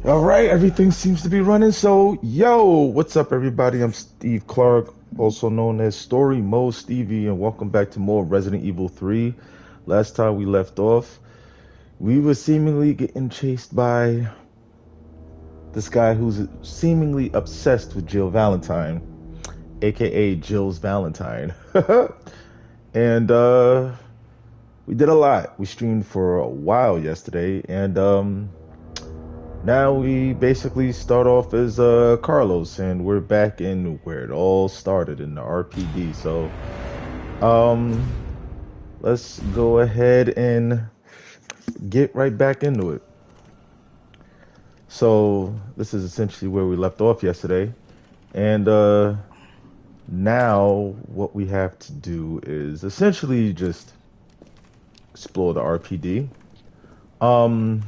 All right, everything seems to be running. So, yo, what's up, everybody? I'm Steve Clark, also known as Story Mode Stevie, and welcome back to more Resident Evil 3. Last time we left off, we were seemingly getting chased by this guy who's seemingly obsessed with Jill Valentine, aka Jill's Valentine. And we did a lot. We streamed for a while yesterday, and now we basically start off as Carlos, and we're back in where it all started in the RPD. So, um, let's go ahead and get right back into it. So, this is essentially where we left off yesterday, and now what we have to do is essentially just explore the RPD. Um,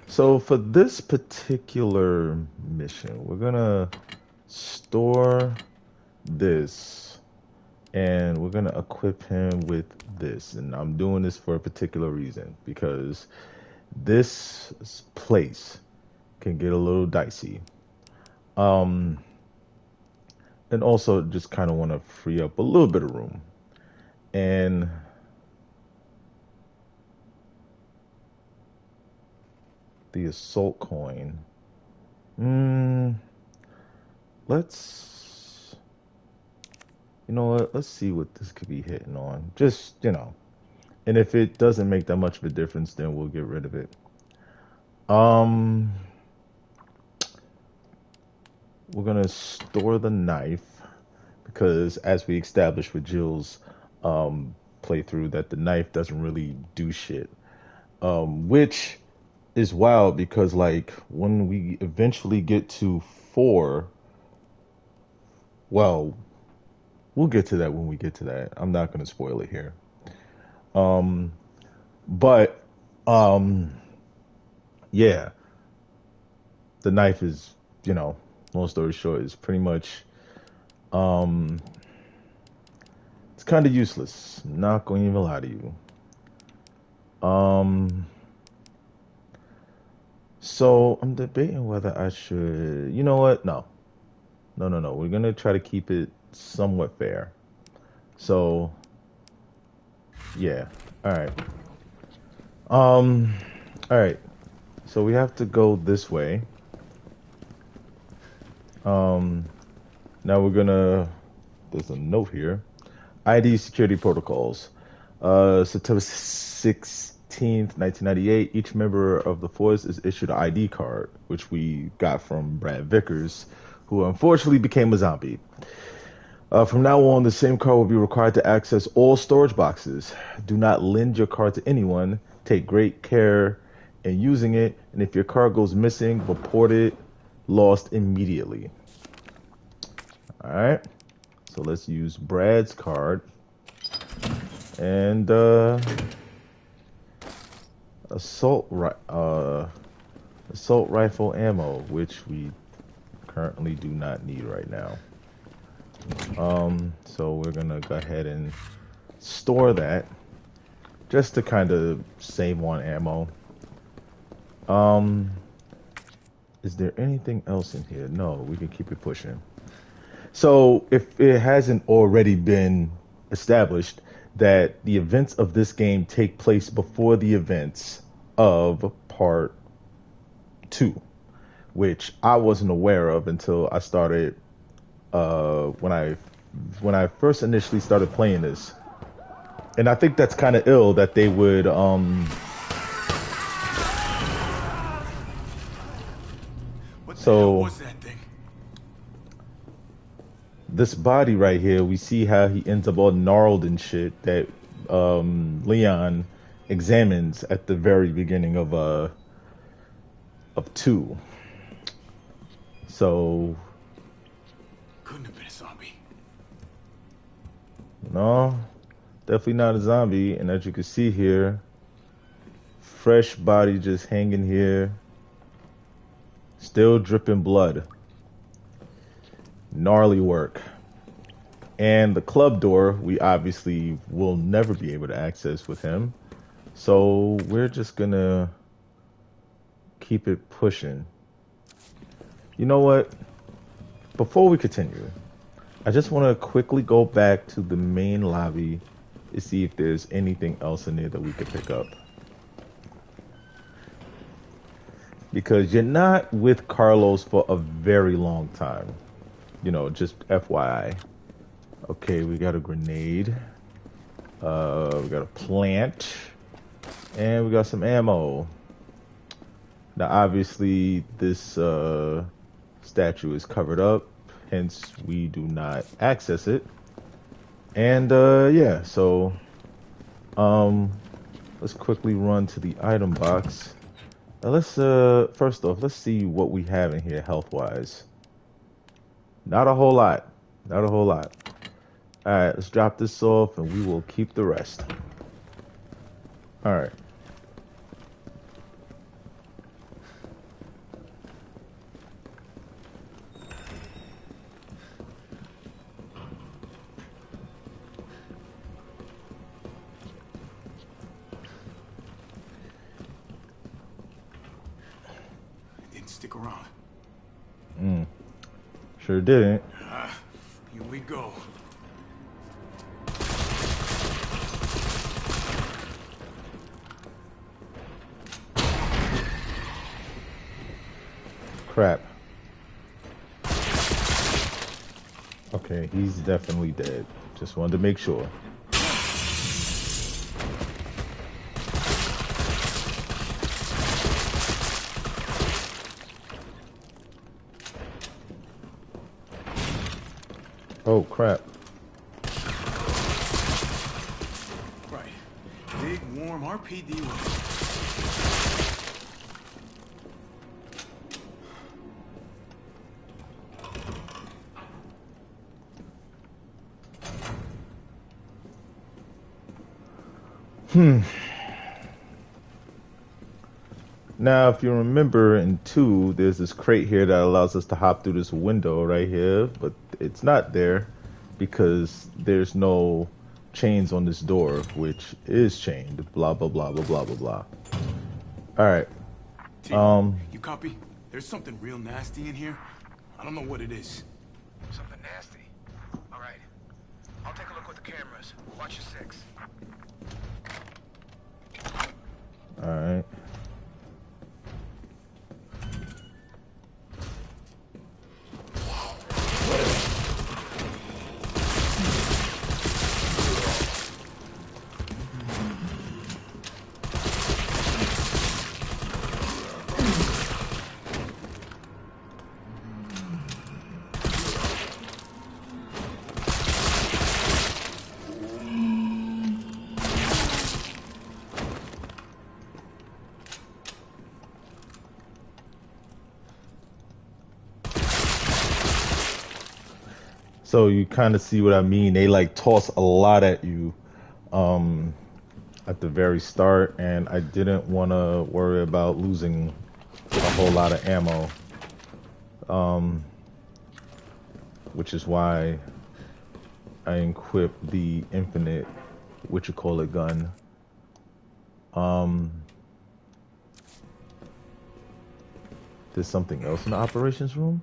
so for this particular mission, we're gonna store this and we're gonna equip him with this. And I'm doing this for a particular reason because this place can get a little dicey. Um, and also just kind of want to free up a little bit of room. And the assault coin. Mm, let's, you know what? Let's see what this could be hitting on. Just, and if it doesn't make that much of a difference, then we'll get rid of it. Um, we're gonna store the knife because, as we established with Jill's playthrough, that the knife doesn't really do shit. Which is wild because, like, when we eventually get to four, well, we'll get to that when we get to that. I'm not gonna spoil it here. Um, but um, yeah, the knife is, long story short, is pretty much um, it's kind of useless. Not going to even lie to you. Um, so I'm debating whether I should. You know what? No, no, no, no. We're gonna try to keep it somewhat fair. So yeah. All right. Um. All right. So we have to go this way. Um. Now we're gonna. There's a note here. ID security protocols. September 16th, 1998, each member of the force is issued an ID card, which we got from Brad Vickers, who unfortunately became a zombie. From now on, the same card will be required to access all storage boxes. Do not lend your card to anyone. Take great care in using it, and if your card goes missing, report it lost immediately. All right. So let's use Brad's card and assault assault rifle ammo, which we currently do not need right now. So we're gonna go ahead and store that just to kind of save on ammo. Um, is there anything else in here? No, we can keep it pushing. So if it hasn't already been established that the events of this game take place before the events of part two, which I wasn't aware of until I started when I first initially started playing this. And I think that's kind of ill that they would What the hell so was that thing? this body right here, we see how he ends up all gnarled and shit that Leon examines at the very beginning of two. So Couldn't have been a zombie. no, definitely not a zombie. And as you can see here, fresh body just hanging here, still dripping blood. Gnarly work. And the club door, we obviously will never be able to access with him. So we're just gonna keep it pushing. You know what? Before we continue, I just want to quickly go back to the main lobby to see if there's anything else in there that we could pick up. Because you're not with Carlos for a very long time. You know, just FYI. Okay, we got a grenade. We got a plant. And we got some ammo. Now, obviously, this statue is covered up. Hence, we do not access it. And, yeah, so... let's quickly run to the item box. Now let's, first off, let's see what we have in here health-wise. Not a whole lot. Not a whole lot. Alright, let's drop this off and we will keep the rest. Alright. Stick around. Sure didn't. Here we go. Crap. Okay, he's definitely dead. Just wanted to make sure. Oh, crap. Right. Big, warm RPD room. Now, if you remember in 2, there's this crate here that allows us to hop through this window right here, but it's not there because there's no chains on this door, which is chained. Blah, blah, blah, blah, blah, blah, blah. Alright. T, you copy? There's something real nasty in here. I don't know what it is. Something nasty? Alright. I'll take a look with the cameras. Watch your 6. Alright. So you kind of see what I mean. They like toss a lot at you at the very start, and I didn't want to worry about losing a whole lot of ammo, which is why I equipped the infinite gun. There's something else in the operations room?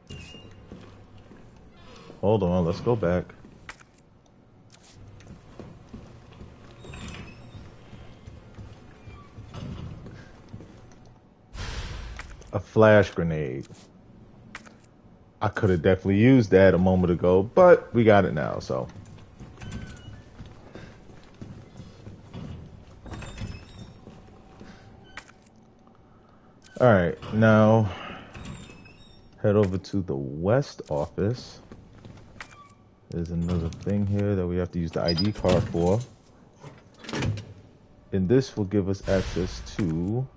Hold on, let's go back. A flash grenade. I could have definitely used that a moment ago, but we got it now, so. Alright, now head over to the west office. There's another thing here that we have to use the ID card for. And this will give us access to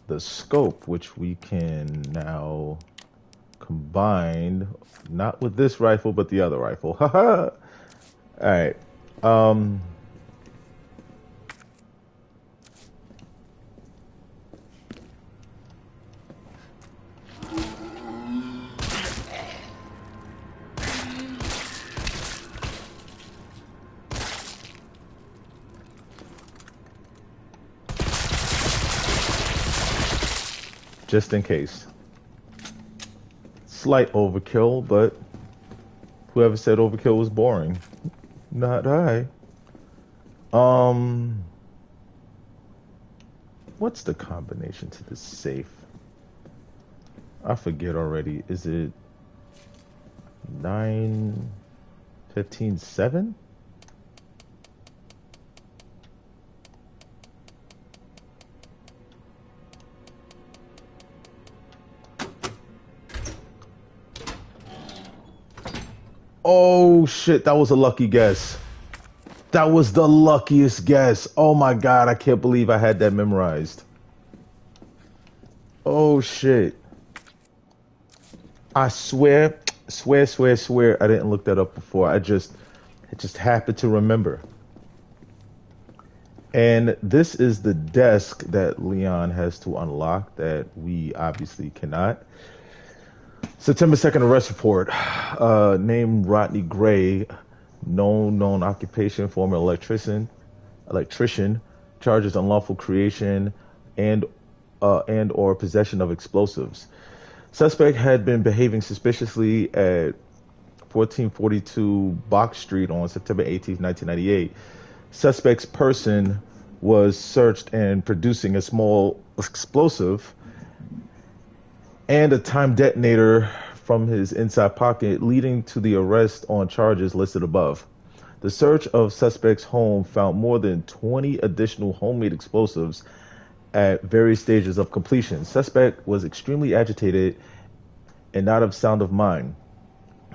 the scope, which we can now combine, not with this rifle, but the other rifle. Haha! Alright. just in case. Slight overkill, but whoever said overkill was boring? Not I. What's the combination to this safe? I forget already. Is it 9, 15, 7? Oh shit, that was a lucky guess. That was the luckiest guess. Oh my god, I can't believe I had that memorized. Oh shit. I swear, swear, I didn't look that up before. It just happened to remember. And this is the desk that Leon has to unlock that we obviously cannot. September 2nd arrest report. Named Rodney Gray, known occupation, former electrician, charges unlawful creation and or possession of explosives. Suspect had been behaving suspiciously at 1442 Box Street on September 18, 1998. Suspect's person was searched and producing a small explosive and a time detonator from his inside pocket, leading to the arrest on charges listed above. The search of suspect's home found more than 20 additional homemade explosives at various stages of completion. Suspect was extremely agitated and not of sound of mind.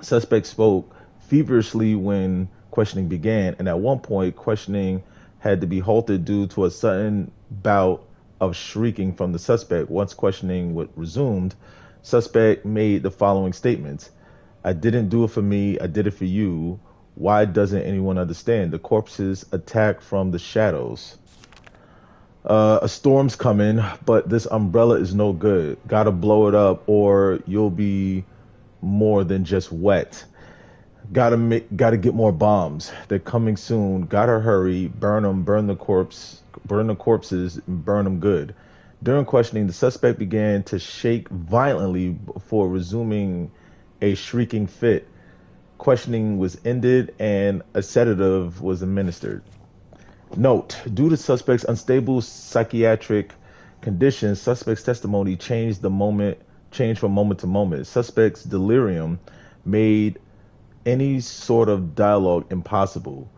Suspect spoke feverishly when questioning began, and at one point, questioning had to be halted due to a sudden bout of shrieking from the suspect. Once questioning was resumed, suspect made the following statements. I didn't do it for me, I did it for you. Why doesn't anyone understand? The corpses attack from the shadows. A storm's coming, but this umbrella is no good. Gotta blow it up or you'll be more than just wet. Gotta get more bombs. They're coming soon. Gotta hurry. Burn them. Burn the corpses. And burn them good. During questioning, the suspect began to shake violently before resuming a shrieking fit. Questioning was ended and a sedative was administered. Note: due to suspect's unstable psychiatric condition, suspect's testimony changed from moment to moment. Suspect's delirium made any sort of dialogue impossible.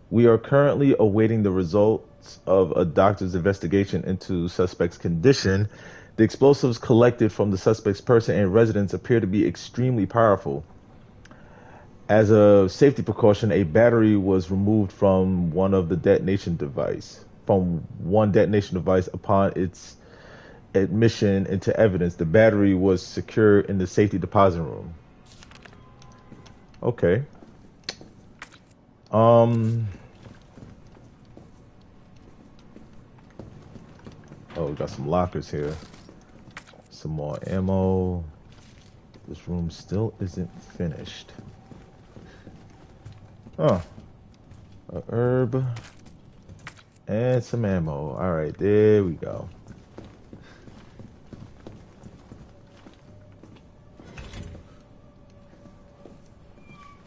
We are currently awaiting the results of a doctor's investigation into suspect's condition. The explosives collected from the suspect's person and residence appear to be extremely powerful. As a safety precaution, a battery was removed from one detonation device upon its admission into evidence. The battery was secure in the safety deposit room. Okay. Oh, we got some lockers here. Some more ammo. This room still isn't finished. Oh. A herb. And some ammo. Alright, there we go.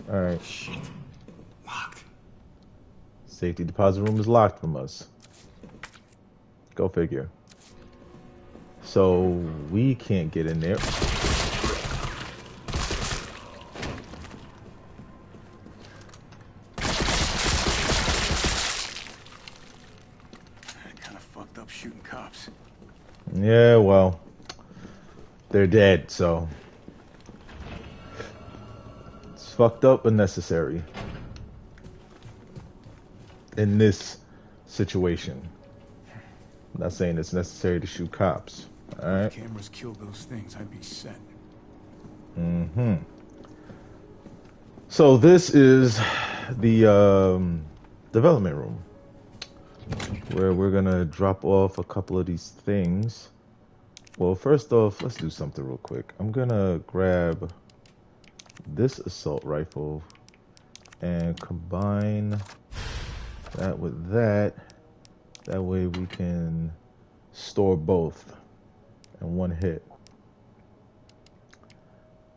Alright. Shit. Locked. Safety deposit room is locked from us. Go figure. So we can't get in there. Kind of fucked up shooting cops. Yeah, well, they're dead, so it's fucked up but necessary in this situation. I'm not saying it's necessary to shoot cops. All right. Cameras killed those things. I'd be set. Mm-hmm. So this is the development room where we're gonna drop off a couple of these things. Well, first off, let's do something real quick. I'm gonna grab this assault rifle and combine that with that. That way we can store both in one hit.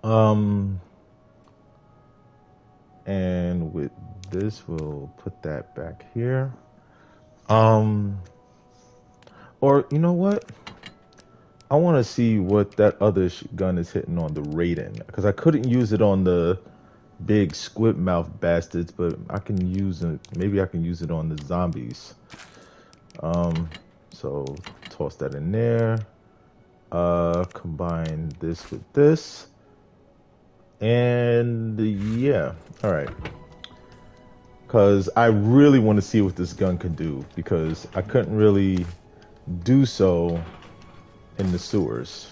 Um, and with this, we'll put that back here. Um, or you know what? I want to see what that other gun is hitting on the Raiden, because I couldn't use it on the big squid mouth bastards, but I can use it. Maybe I can use it on the zombies. So toss that in there. Combine this with this, and yeah, all right. Because I really want to see what this gun can do, because I couldn't really do so in the sewers.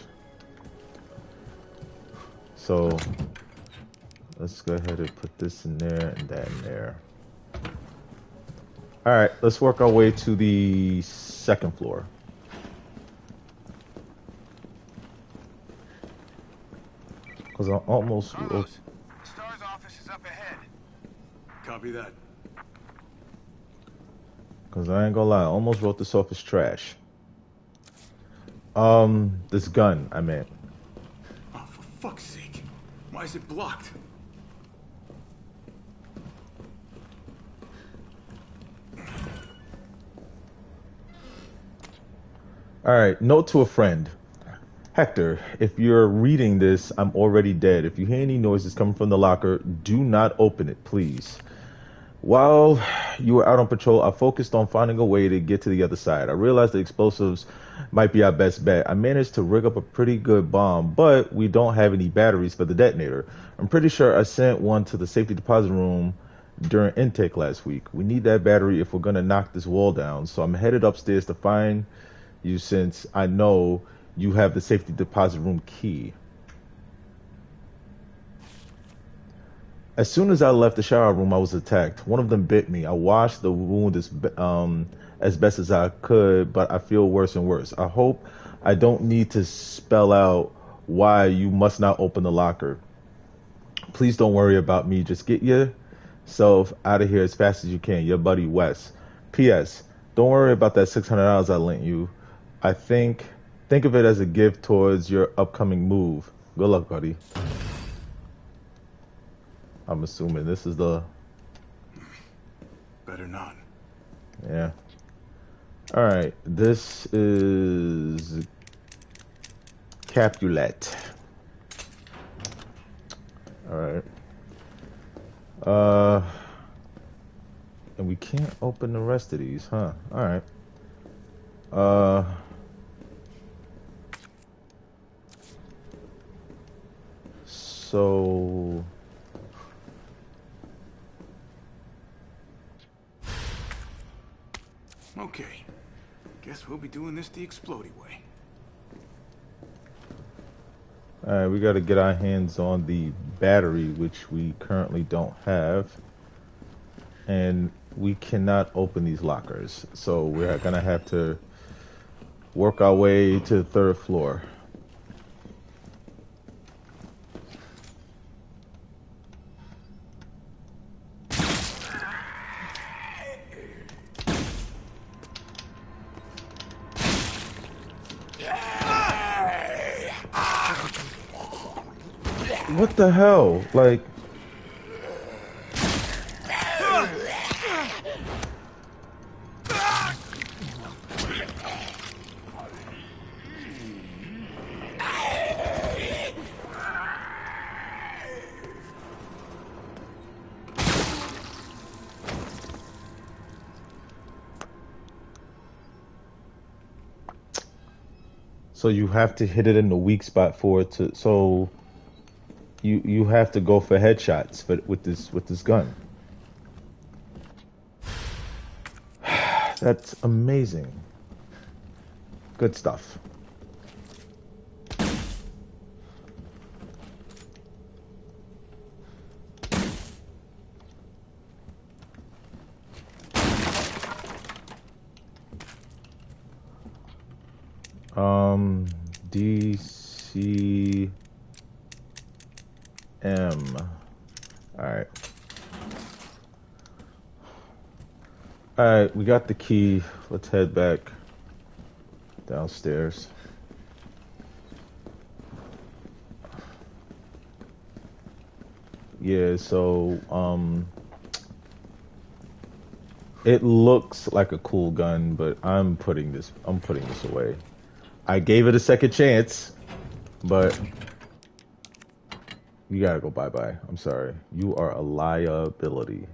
So let's go ahead and put this in there and that in there. All right, let's work our way to the second floor. Because I almost... Carlos, STAR's office is up ahead. Copy that. Because I ain't gonna lie, I almost wrote this off as trash. This gun, I meant. Oh, for fuck's sake. Why is it blocked? Alright, note to a friend. Hector, if you're reading this, I'm already dead. If you hear any noises coming from the locker, do not open it, please. While you were out on patrol, I focused on finding a way to get to the other side. I realized the explosives might be our best bet. I managed to rig up a pretty good bomb, but we don't have any batteries for the detonator. I'm pretty sure I sent one to the safety deposit room during intake last week. We need that battery if we're going to knock this wall down, so I'm headed upstairs to find you since I know you have the safety deposit room key. As soon as I left the shower room, I was attacked. One of them bit me. I washed the wound as best as I could, but I feel worse and worse. I hope I don't need to spell out why you must not open the locker. Please don't worry about me. Just get yourself out of here as fast as you can. Your buddy Wes. P.S. Don't worry about that $600 I lent you. I think of it as a gift towards your upcoming move. Good luck, buddy. I'm assuming this is the... Better not. Yeah. Alright, this is... Capulet. Alright. And we can't open the rest of these, huh? Alright. So... Okay. Guess we'll be doing this the explodey way. Alright, we gotta get our hands on the battery, which we currently don't have. And we cannot open these lockers. So we're gonna have to work our way to the third floor. What the hell? Like... So you have to hit it in the weak spot for it to... So... You have to go for headshots with this gun. That's amazing. Good stuff. DC M. Alright. Alright, we got the key. Let's head back downstairs. Yeah, so it looks like a cool gun, but I'm putting this away. I gave it a second chance, but you gotta go bye-bye. I'm sorry. You are a liability.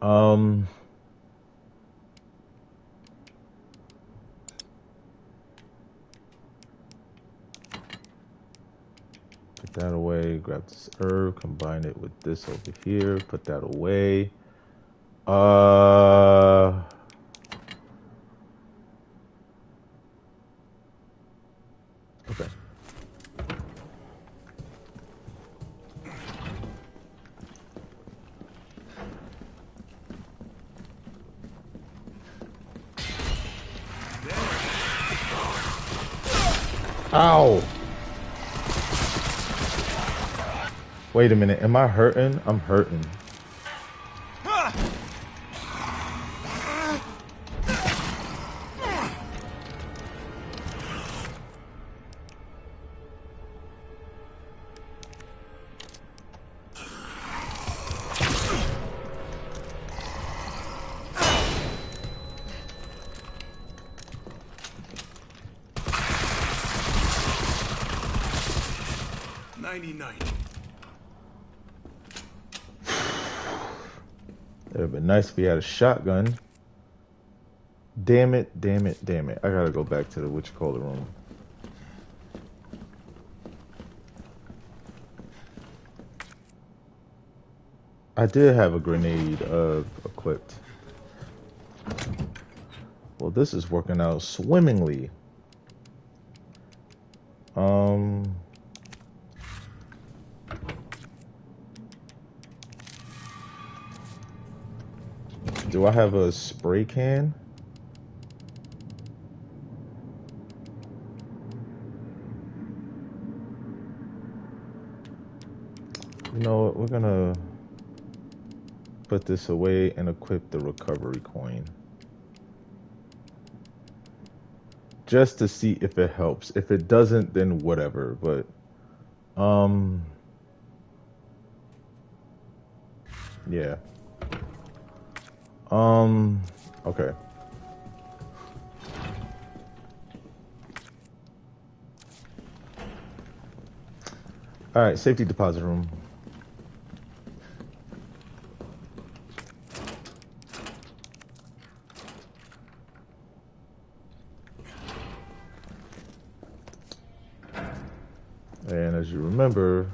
Um Put that away, grab this herb, combine it with this over here, put that away. Okay. Ow! Wait a minute, am I hurting? I'm hurting. It would have been nice if we had a shotgun. Damn it, damn it, damn it. I gotta go back to the witch-call-it room. I did have a grenade equipped. Well, this is working out swimmingly. Do I have a spray can? You know what? We're gonna put this away and equip the recovery coin. Just to see if it helps. If it doesn't, then whatever. But, yeah. Okay. Alright, safety deposit room. And as you remember,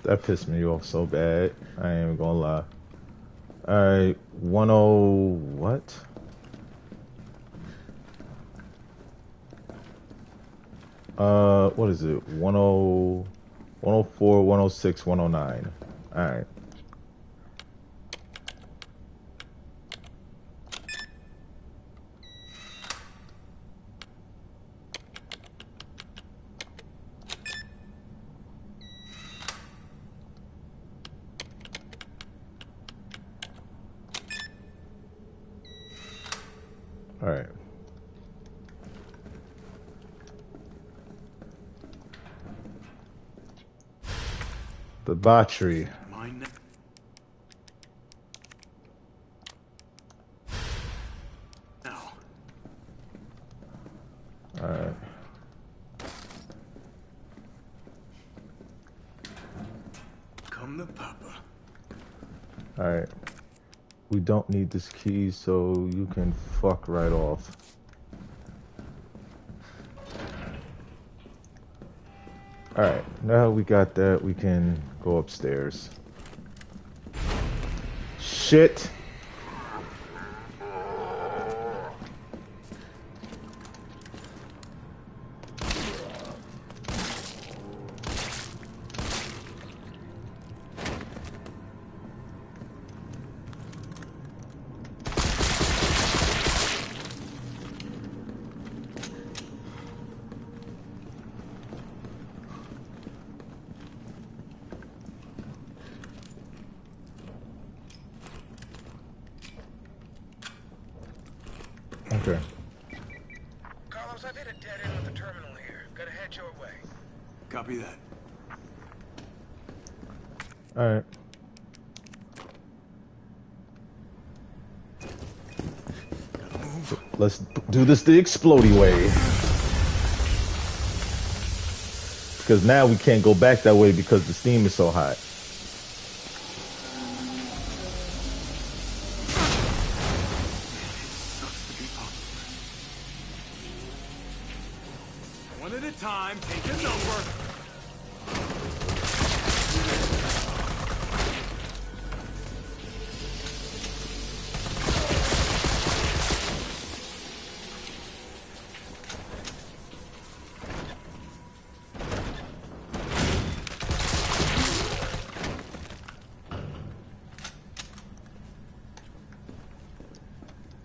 that pissed me off so bad. I ain't even gonna lie. Alright, 10 what? What is it? 10, 104, 106, 109. Alright. Alright. The battery. Alright. Come to Papa. Alright. We don't need this key, so you can fuck right off. Alright, now we got that, we can go upstairs. Shit! Copy that. All right. Let's do this the explodey way. Because now we can't go back that way because the steam is so hot. One at a time, take a number.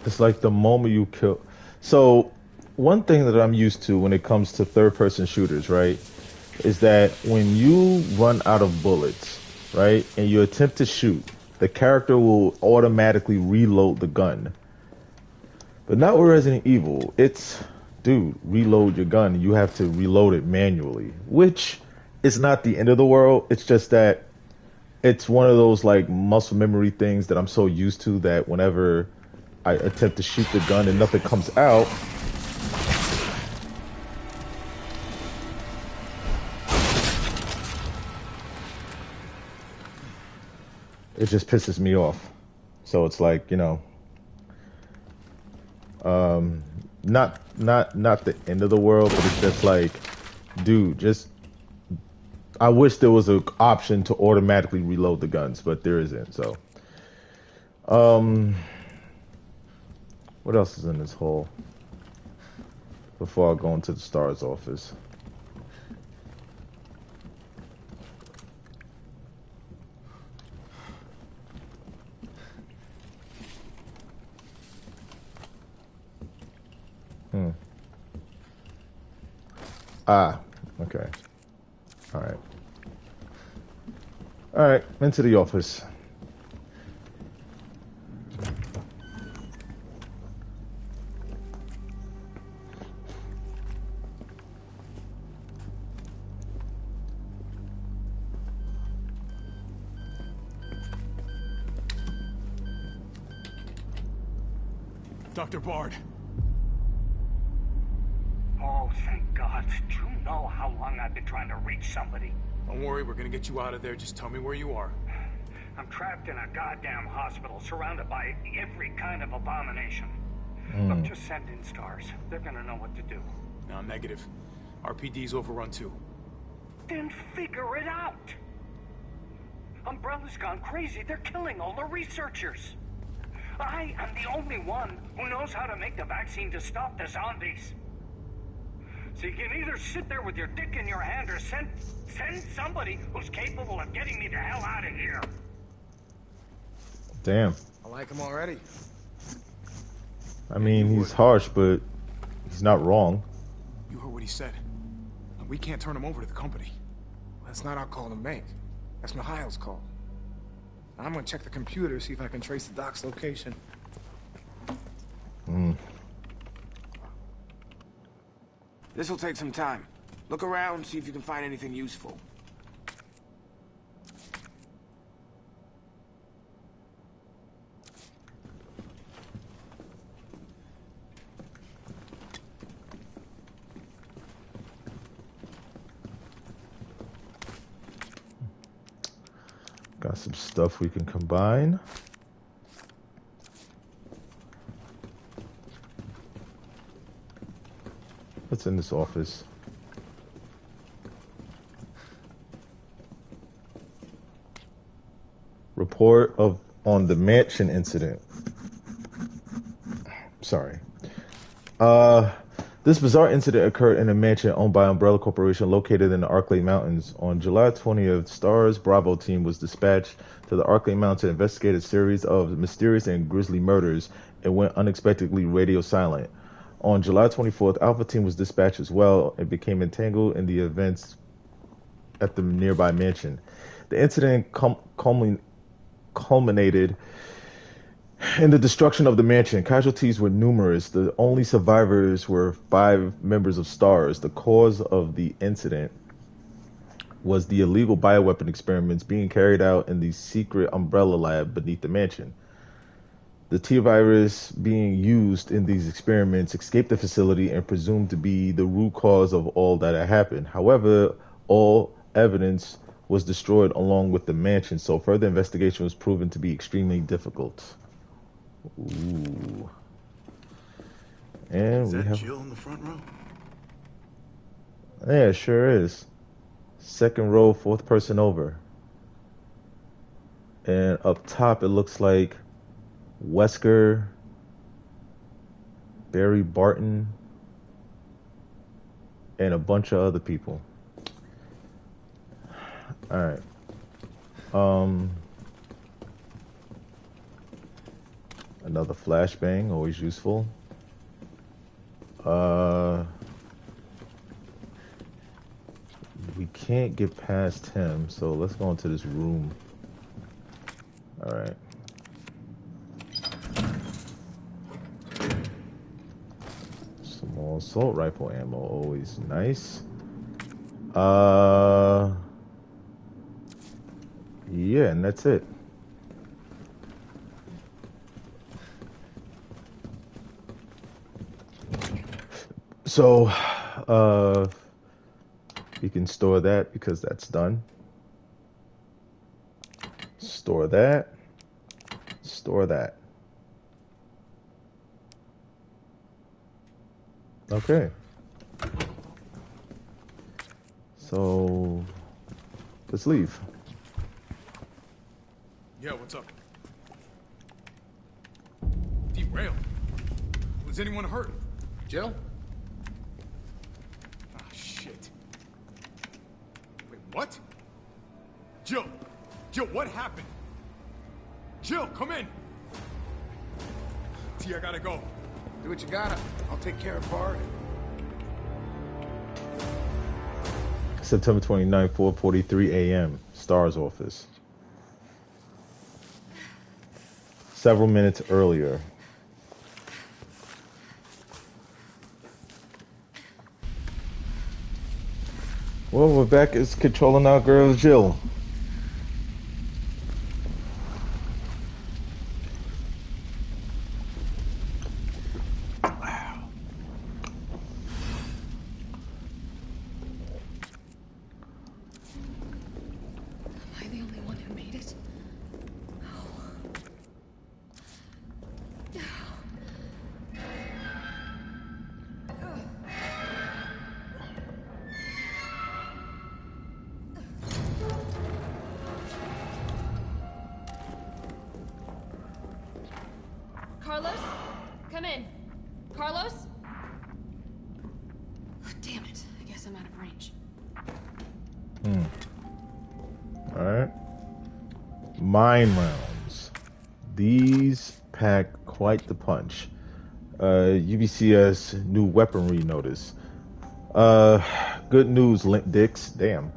It's like the moment you kill. So, one thing that I'm used to when it comes to third-person shooters, right, is that when you run out of bullets, right, and you attempt to shoot, the character will automatically reload the gun. But not with Resident Evil. It's, dude, reload your gun. You have to reload it manually, which is not the end of the world. It's just that it's one of those like muscle memory things that I'm so used to that whenever I attempt to shoot the gun and nothing comes out, it just pisses me off. So it's like, you know, not the end of the world, but it's just like, dude, just I wish there was an option to automatically reload the guns, but there isn't. So, what else is in this hole? Before I go into the STARS office. Ah, okay. All right. All right, into the office. Dr. Bard. Oh, thank God. Do you know how long I've been trying to reach somebody? Don't worry, we're gonna get you out of there. Just tell me where you are. I'm trapped in a goddamn hospital, surrounded by every kind of abomination. Look, just send in STARS. They're gonna know what to do. No, negative. RPD's overrun too. Then figure it out! Umbrella's gone crazy. They're killing all the researchers. I am the only one who knows how to make the vaccine to stop the zombies. So you can either sit there with your dick in your hand or send somebody who's capable of getting me the hell out of here. Damn. I like him already. I mean, he's harsh, but he's not wrong. You heard what he said. We can't turn him over to the company. That's not our call to make. That's Mikhail's call. I'm gonna check the computer, see if I can trace the doc's location. This'll take some time. Look around, see if you can find anything useful. Got some stuff we can combine. What's in this office? Report on the mansion incident. Sorry. This bizarre incident occurred in a mansion owned by Umbrella Corporation located in the Arklay Mountains. On July 20th, STARS Bravo team was dispatched to the Arklay Mountains to investigate a series of mysterious and grisly murders and went unexpectedly radio silent. On July 24th, Alpha team was dispatched as well and became entangled in the events at the nearby mansion. The incident culminated in the destruction of the mansion. Casualties were numerous. The only survivors were 5 members of STARS. The cause of the incident was the illegal bioweapon experiments being carried out in the secret Umbrella lab beneath the mansion. The T-virus being used in these experiments escaped the facility and presumed to be the root cause of all that had happened. However, all evidence was destroyed along with the mansion, so further investigation was proven to be extremely difficult. Ooh. And Is we that have... Jill in the front row? Yeah, it sure is. Second row, fourth person over. And up top, it looks like Wesker, Barry Barton, and a bunch of other people. All right. Another flashbang, always useful. We can't get past him, so let's go into this room. All right. Small assault rifle ammo, always nice. Yeah, and that's it. So, you can store that because that's done. Store that. Store that. Okay. So, let's leave. Yeah, what's up? Derailed? Was anyone hurt? Jill? Ah, shit. Wait, what? Jill! Jill, what happened? Jill, come in! T, I gotta go. Do what you gotta. I'll take care of Bart. September 29th, 4:43 a.m. Star's office. Several minutes earlier. Well, we're back as controlling our girl Jill. Carlos? Come in. Carlos? Damn it. I guess I'm out of range. Alright. Mine rounds. These pack quite the punch. UBCS new weaponry notice. Good news, Link Dix. Damn.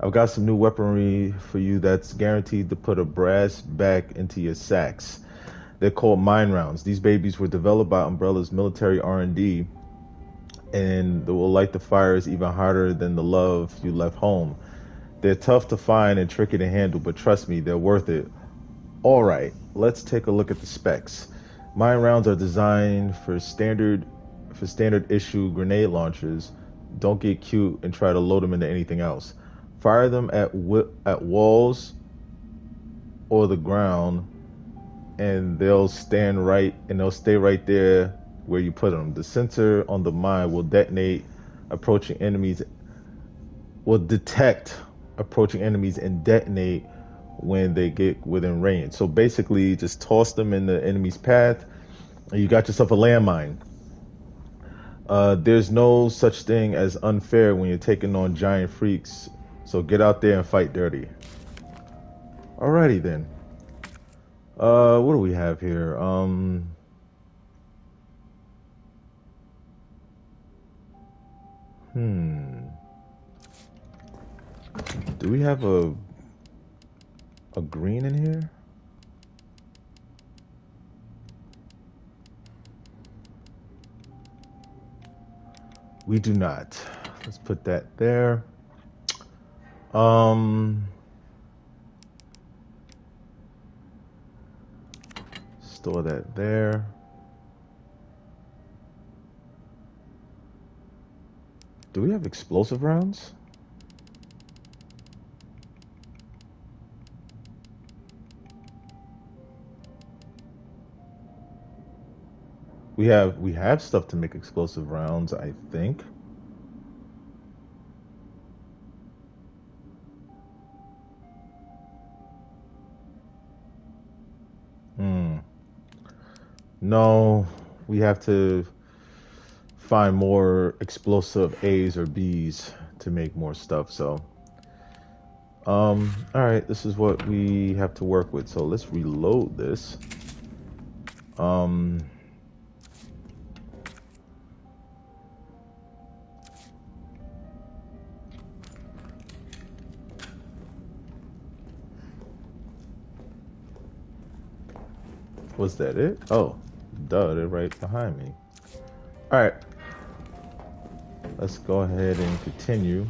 I've got some new weaponry for you that's guaranteed to put a brass back into your sacks. They're called mine rounds. These babies were developed by Umbrella's military R&D, and they will light the fires even harder than the love you left home. They're tough to find and tricky to handle, but trust me, they're worth it. All right, let's take a look at the specs. Mine rounds are designed for standard issue grenade launchers. Don't get cute and try to load them into anything else. Fire them at walls or the ground, and they'll stay right there where you put them. The sensor on the mine will detect approaching enemies and detonate when they get within range. So basically, just toss them in the enemy's path, and you got yourself a landmine. There's no such thing as unfair when you're taking on giant freaks, so get out there and fight dirty. Alrighty then. What do we have here? Do we have a green in here? We do not. Let's put that there. Um, store that there. Do we have explosive rounds? We have stuff to make explosive rounds, I think. Hmm. No, we have to find more explosive A's or B's to make more stuff. So, all right, this is what we have to work with. So let's reload this. Um, was that it? Oh, duh, they're right behind me. All right, let's go ahead and continue.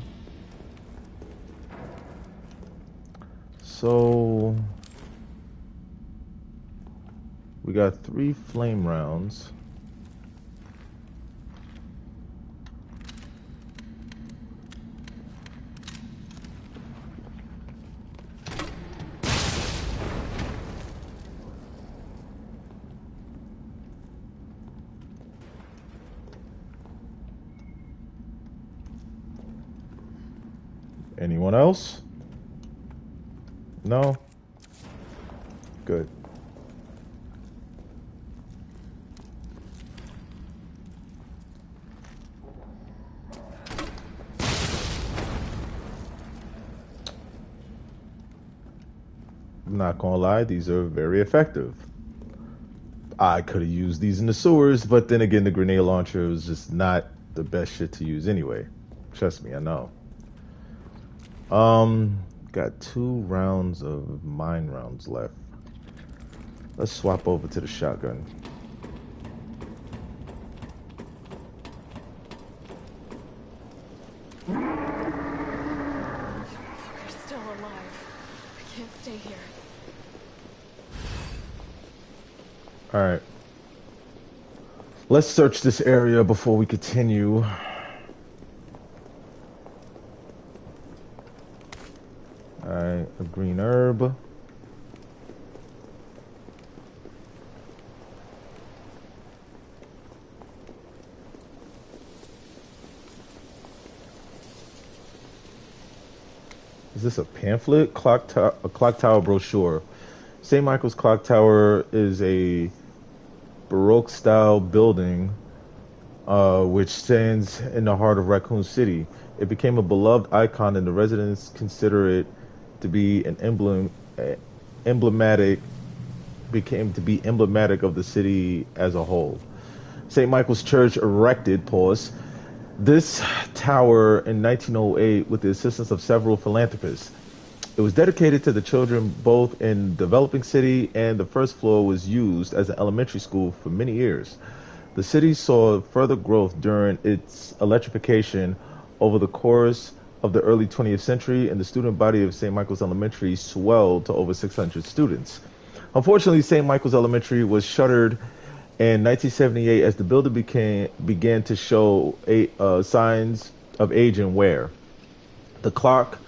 So we got 3 flame rounds. Anyone else? No? Good. I'm not gonna lie, these are very effective. I could have used these in the sewers, but then again, the grenade launcher was just not the best shit to use anyway. Trust me, I know. Got 2 rounds of mine rounds left. Let's swap over to the shotgun. Fucker's still alive. I can't stay here. Alright. Let's search this area before we continue. Alright, a green herb. Is this a pamphlet? A clock tower brochure. St. Michael's Clock Tower is a Baroque style building which stands in the heart of Raccoon City. It became a beloved icon, and the residents consider it to be an emblematic of the city as a whole. St. Michael's Church erected this tower in 1908 with the assistance of several philanthropists. It was dedicated to the children both in developing city, and the first floor was used as an elementary school for many years. The city saw further growth during its electrification over the course of the early 20th century, and the student body of St. Michael's Elementary swelled to over 600 students. Unfortunately, St. Michael's Elementary was shuttered in 1978 as the building began to show signs of age and wear. The clock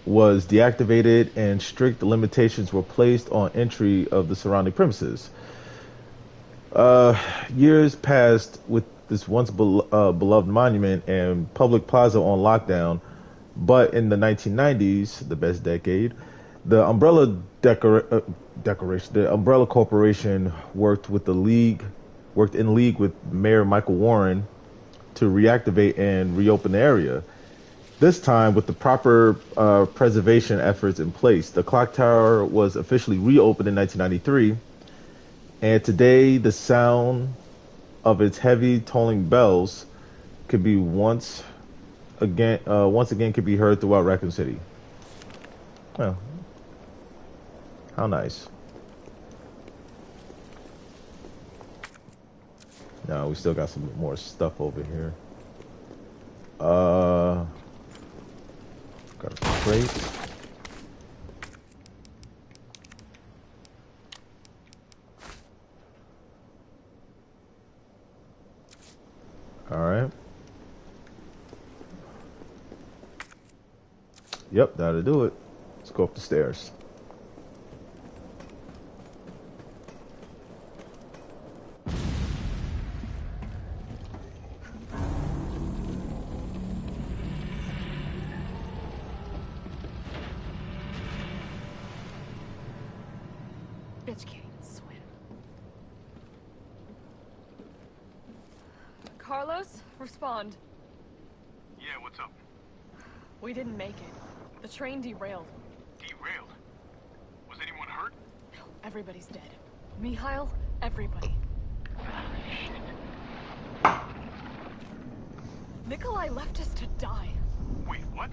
was deactivated, and strict limitations were placed on entry of the surrounding premises. Years passed with this once beloved monument and public plaza on lockdown, but in the 1990s, the best decade, the Umbrella Corporation worked in league with Mayor Michael Warren to reactivate and reopen the area. This time, with the proper preservation efforts in place, the clock tower was officially reopened in 1993, and today the sound of its heavy tolling bells could be once again could be heard throughout Raccoon City. Well, how nice. No, we still got some more stuff over here. Got a crate. Alright. Yep, that'll do it. Let's go up the stairs. Bitch can't even swim. Carlos, respond. Yeah, what's up? We didn't make it. The train derailed. Derailed? Was anyone hurt? No, everybody's dead. Mikhail, everybody. Nikolai left us to die. Wait, what?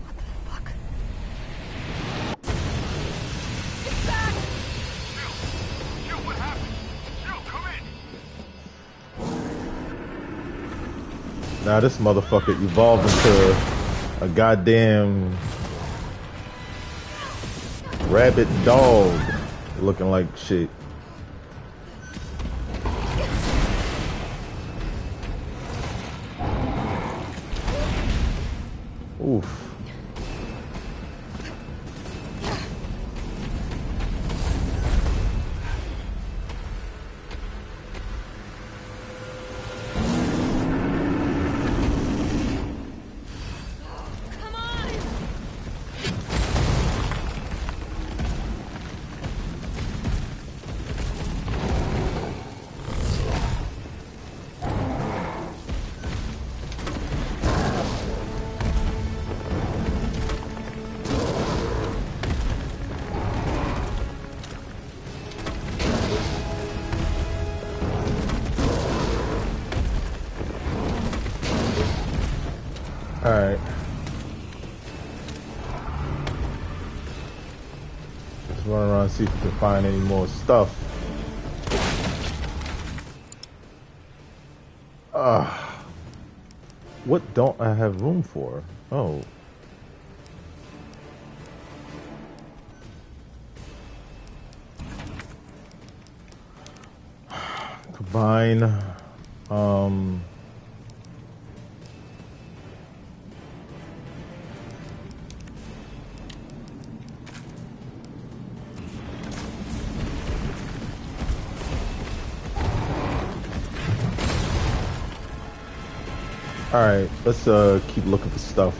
What the fuck? It's back! Jill! Jill, what happened? Jill, come in! Now this motherfucker evolved into a goddamn rabid dog looking like shit. Oof. Come on! Alright. Let's run around and see if we can find any more stuff. What don't I have room for? Oh. Combine. Alright, let's keep looking for stuff.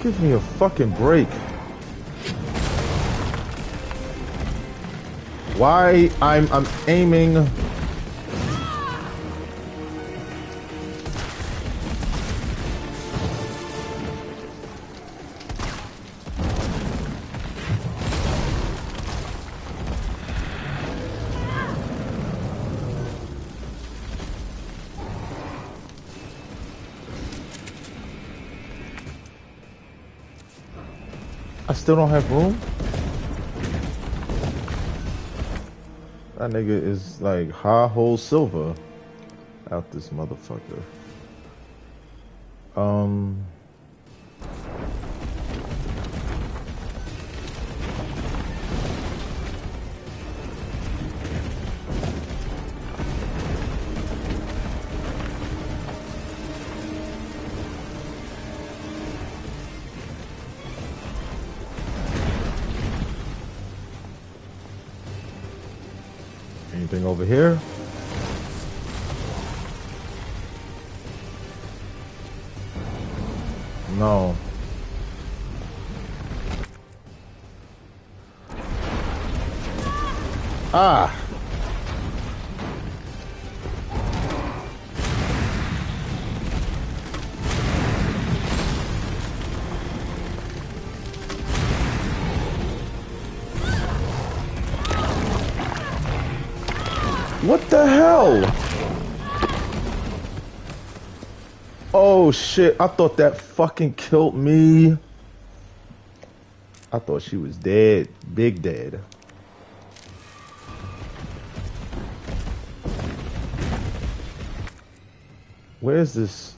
Give me a fucking break. Why I'm aiming. I still don't have room? That nigga is like high hole silver out this motherfucker. Anything over here? No. Ah! What the hell? Oh shit, I thought that fucking killed me. I thought she was dead. Big dead. Where's this?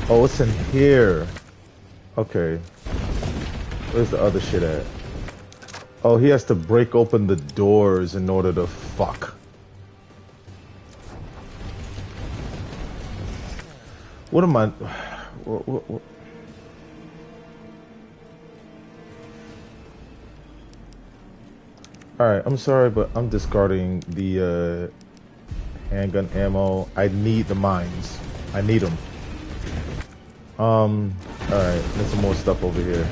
Oh, it's in here. Okay. Where's the other shit at? Oh, he has to break open the doors in order to fuck. What am I? What? Alright, I'm sorry, but I'm discarding the handgun ammo. I need the mines. I need them. Alright, there's some more stuff over here.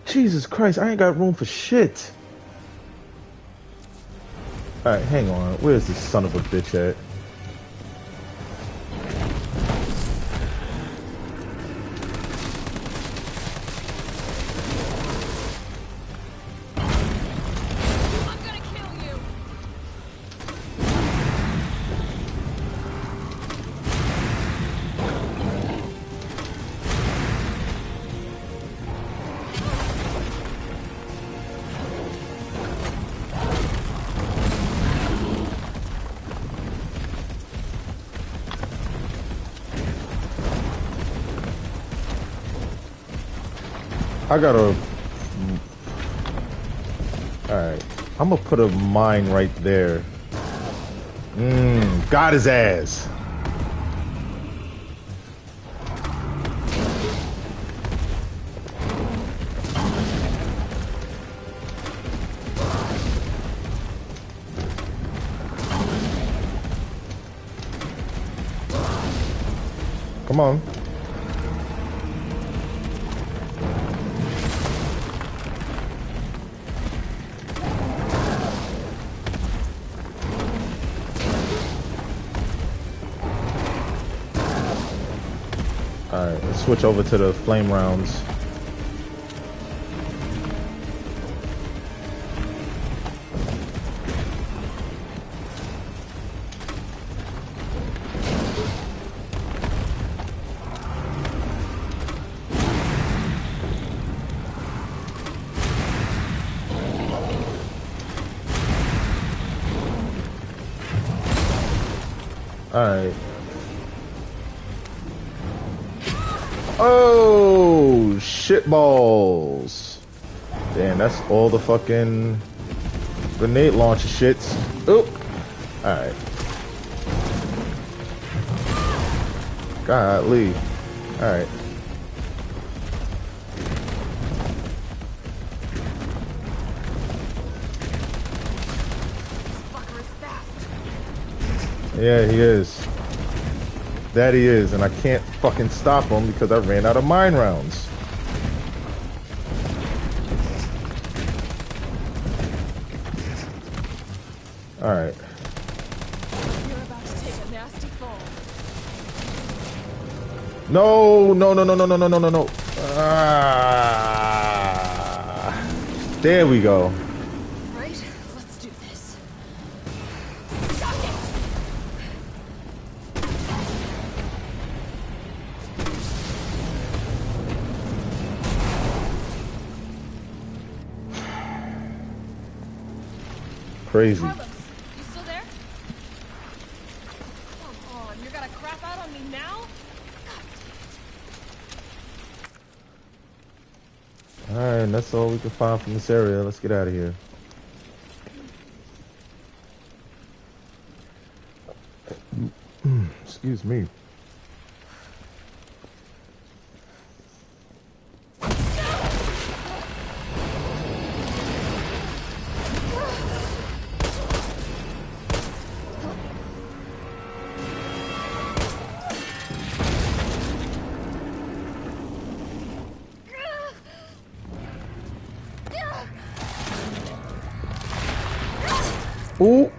Jesus Christ, I ain't got room for shit. Alright, hang on. Where's this son of a bitch at? I'm gonna kill you. I gotta... Alright. I'm gonna put a mine right there. Got his ass. Come on. Alright, let's switch over to the flame rounds. Alright. Oh, shit balls. Damn, that's all the fucking grenade launcher shits. Oop. Alright. Golly. Alright. Yeah, he is. That he is, and I can't fucking stop him because I ran out of mine rounds. Alright. You're about to take a nasty fall. No, no, no, no, no, no, no, no, no, no. There we go. Right? Let's do this. Suck it! Crazy. Carlos, you still there? Come on, you're gonna crap out on me now? Alright, and that's all we can find from this area. Let's get out of here. Excuse me. Ooh.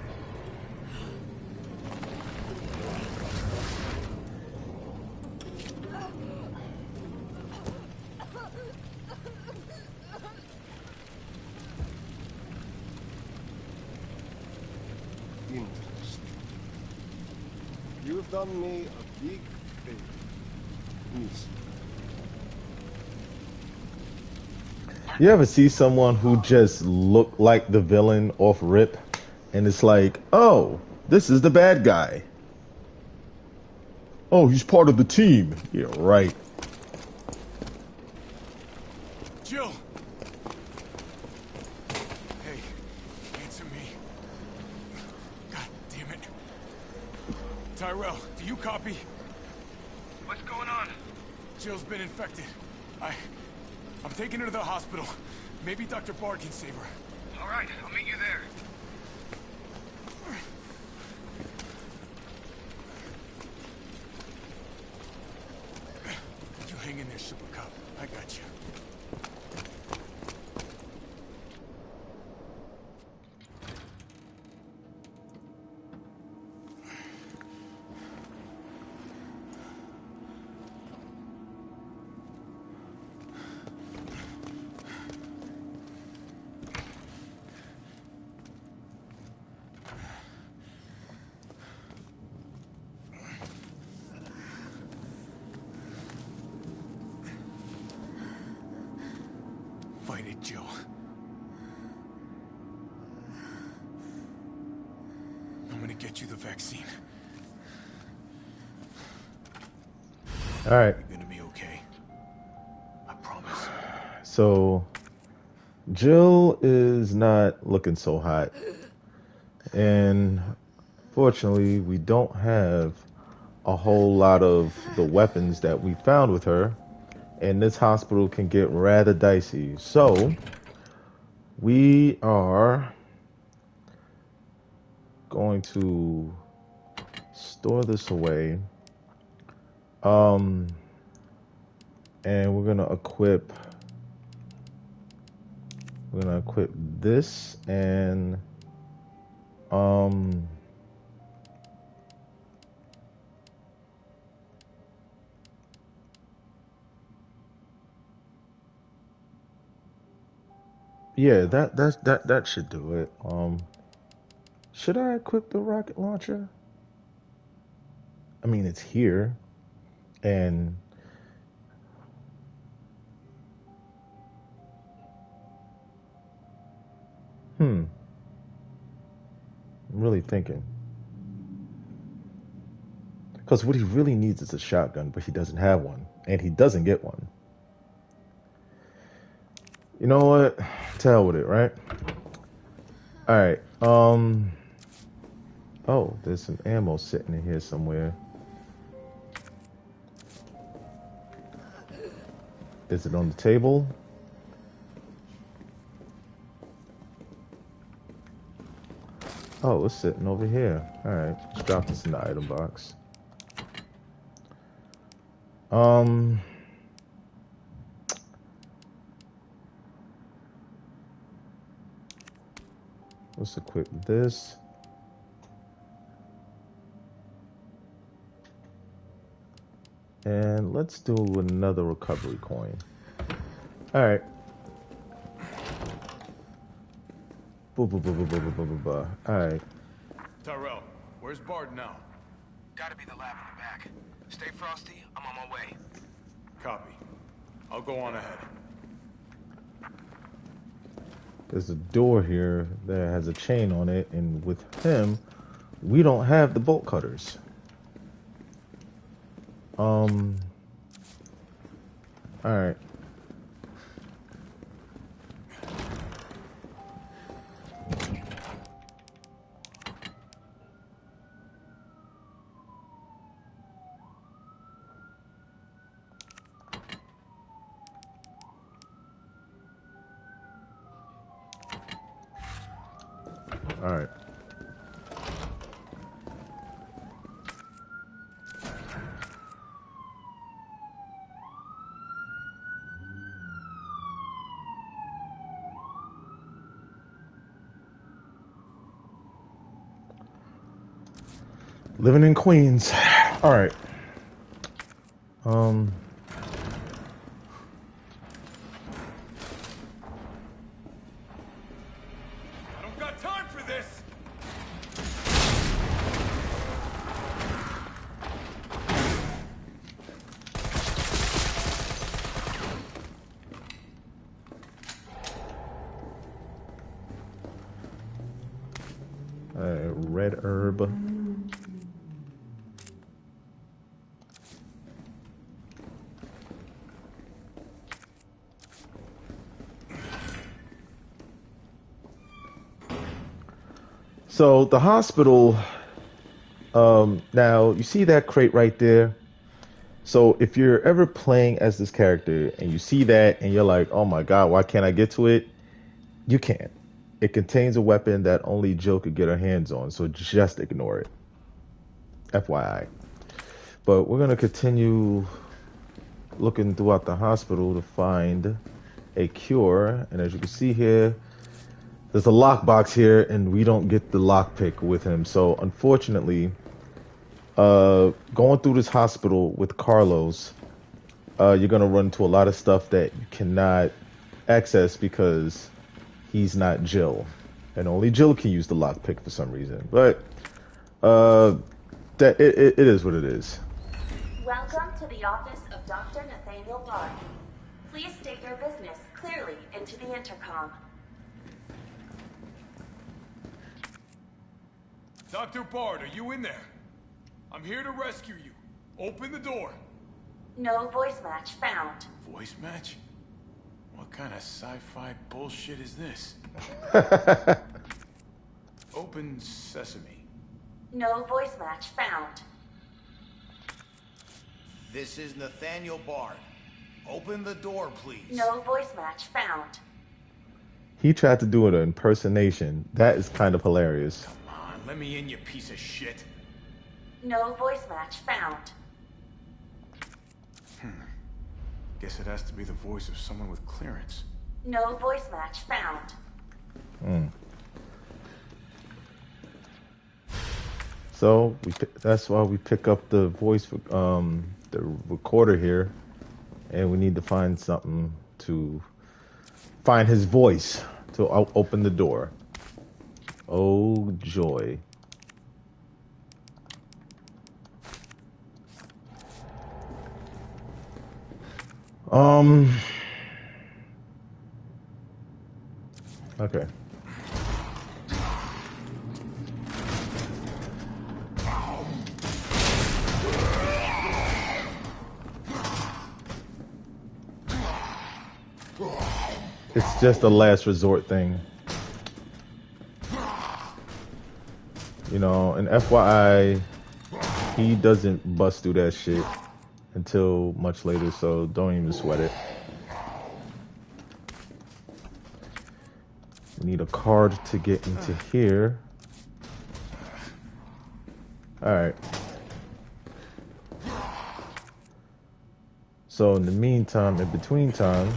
interest. You have done me a big favor, Miss. You ever see someone who just look like the villain off rip, and it's like, oh, this is the bad guy. Oh, he's part of the team. Yeah, right. Jill! Hey, answer me. God damn it. Tyrell, do you copy? What's going on? Jill's been infected. I'm taking her to the hospital. Maybe Dr. Bard can save her. All right, I'll meet you there. You hang in there, Super Cop. I got you. Fight it, Jill. I'm gonna get you the vaccine. All right. You're gonna be okay. I promise. So, Jill is not looking so hot. And fortunately, we don't have a whole lot of the weapons that we found with her. And this hospital can get rather dicey. So, we are going to store this away. And we're gonna equip this and yeah, that should do it. Should I equip the rocket launcher? I mean, it's here, and I'm really thinking. Because what he really needs is a shotgun, but he doesn't have one, and he doesn't get one. You know what? To hell with it, right? All right. Oh, there's some ammo sitting in here somewhere. Is it on the table? Oh, it's sitting over here. All right, let's drop this in the item box. Let's equip this. And let's do another recovery coin. All right. All right. Tyrell, where's Bard now? Gotta be the lab in the back. Stay frosty, I'm on my way. Copy. I'll go on ahead. There's a door here that has a chain on it, and with him, we don't have the bolt cutters. All right. All right. Living in Queens. All right. I don't got time for this. red herb. So the hospital, now you see that crate right there? So if you're ever playing as this character and you see that and you're like, oh my God, why can't I get to it? You can't. It contains a weapon that only Jill could get her hands on, so just ignore it. FYI. But we're going to continue looking throughout the hospital to find a cure. And as you can see here, there's a lockbox here, and we don't get the lockpick with him. So unfortunately, going through this hospital with Carlos, you're going to run into a lot of stuff that you cannot access because he's not Jill, and only Jill can use the lockpick for some reason. But that it is what it is. Welcome to the office of Dr. Nathaniel Bard. Please state your business clearly into the intercom. Dr. Bard, are you in there? I'm here to rescue you. Open the door. No voice match found. Voice match? What kind of sci-fi bullshit is this? Open sesame. No voice match found. This is Nathaniel Bard. Open the door, please. No voice match found. He tried to do an impersonation. That is kind of hilarious. Come on, let me in, you piece of shit. No voice match found. Guess it has to be the voice of someone with clearance. No voice match found. So that's why we pick up the voice, the recorder here, and we need to find something to find his voice to open the door. Oh joy. Okay. It's just a last resort thing. You know, and FYI, he doesn't bust through that shit until much later, so don't even sweat it. We need a card to get into here. Alright. So in the meantime, in between time,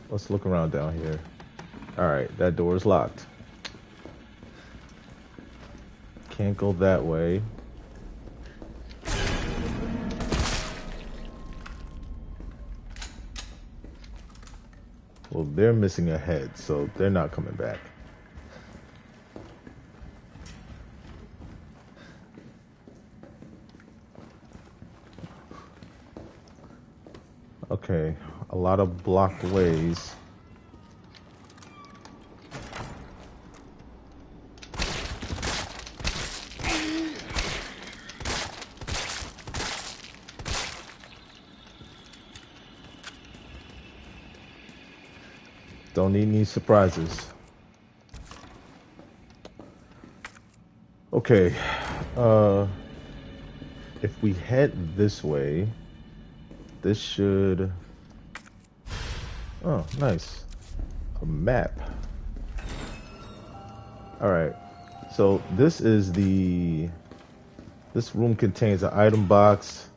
let's look around down here. Alright, that door is locked. Can't go that way. Well, they're missing a head, so they're not coming back. Okay, a lot of blocked ways. Don't need any surprises. Okay, if we head this way, this should... Oh, nice. A map. Alright, so this is the... This room contains an item box,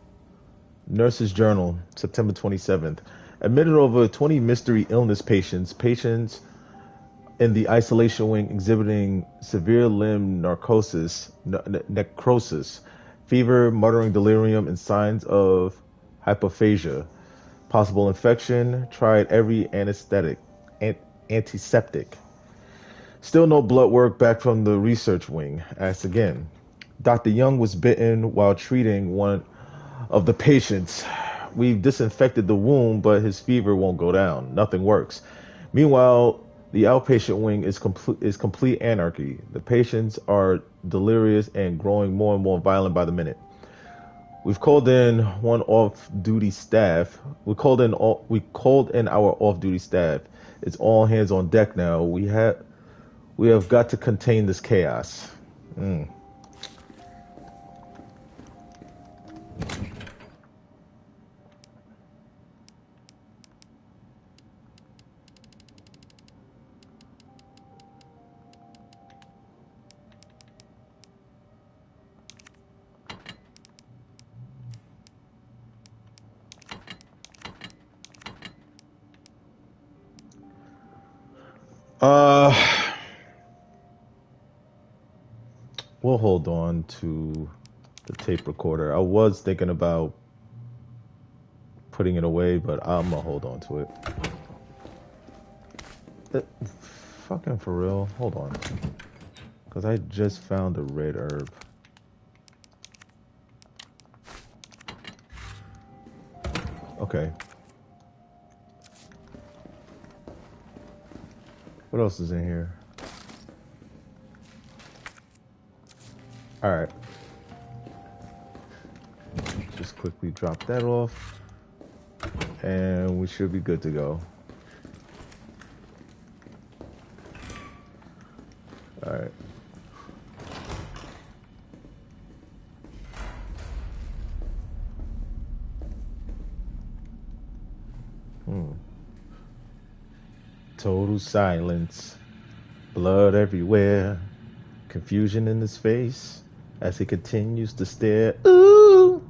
nurse's journal, September 27th. Admitted over 20 mystery illness patients in the isolation wing exhibiting severe limb necrosis, fever, muttering delirium, and signs of hypophagia. Possible infection. Tried every antiseptic. Still no blood work back from the research wing. Asked again. Dr. Young was bitten while treating one of the patients. We've disinfected the wound, but his fever won't go down. Nothing works. Meanwhile, the outpatient wing is complete anarchy. The patients are delirious and growing more and more violent by the minute. We've called in one off-duty staff. We called in our off-duty staff. It's all hands on deck now. We have got to contain this chaos. We'll hold on to the tape recorder. I was thinking about putting it away, but I'm gonna hold on to it. Fucking for real. Hold on. Because I just found the red herb. Okay. What else is in here? Alright. Just quickly drop that off. And we should be good to go. Alright. Total silence. Blood everywhere. Confusion in his face as he continues to stare. Ooh!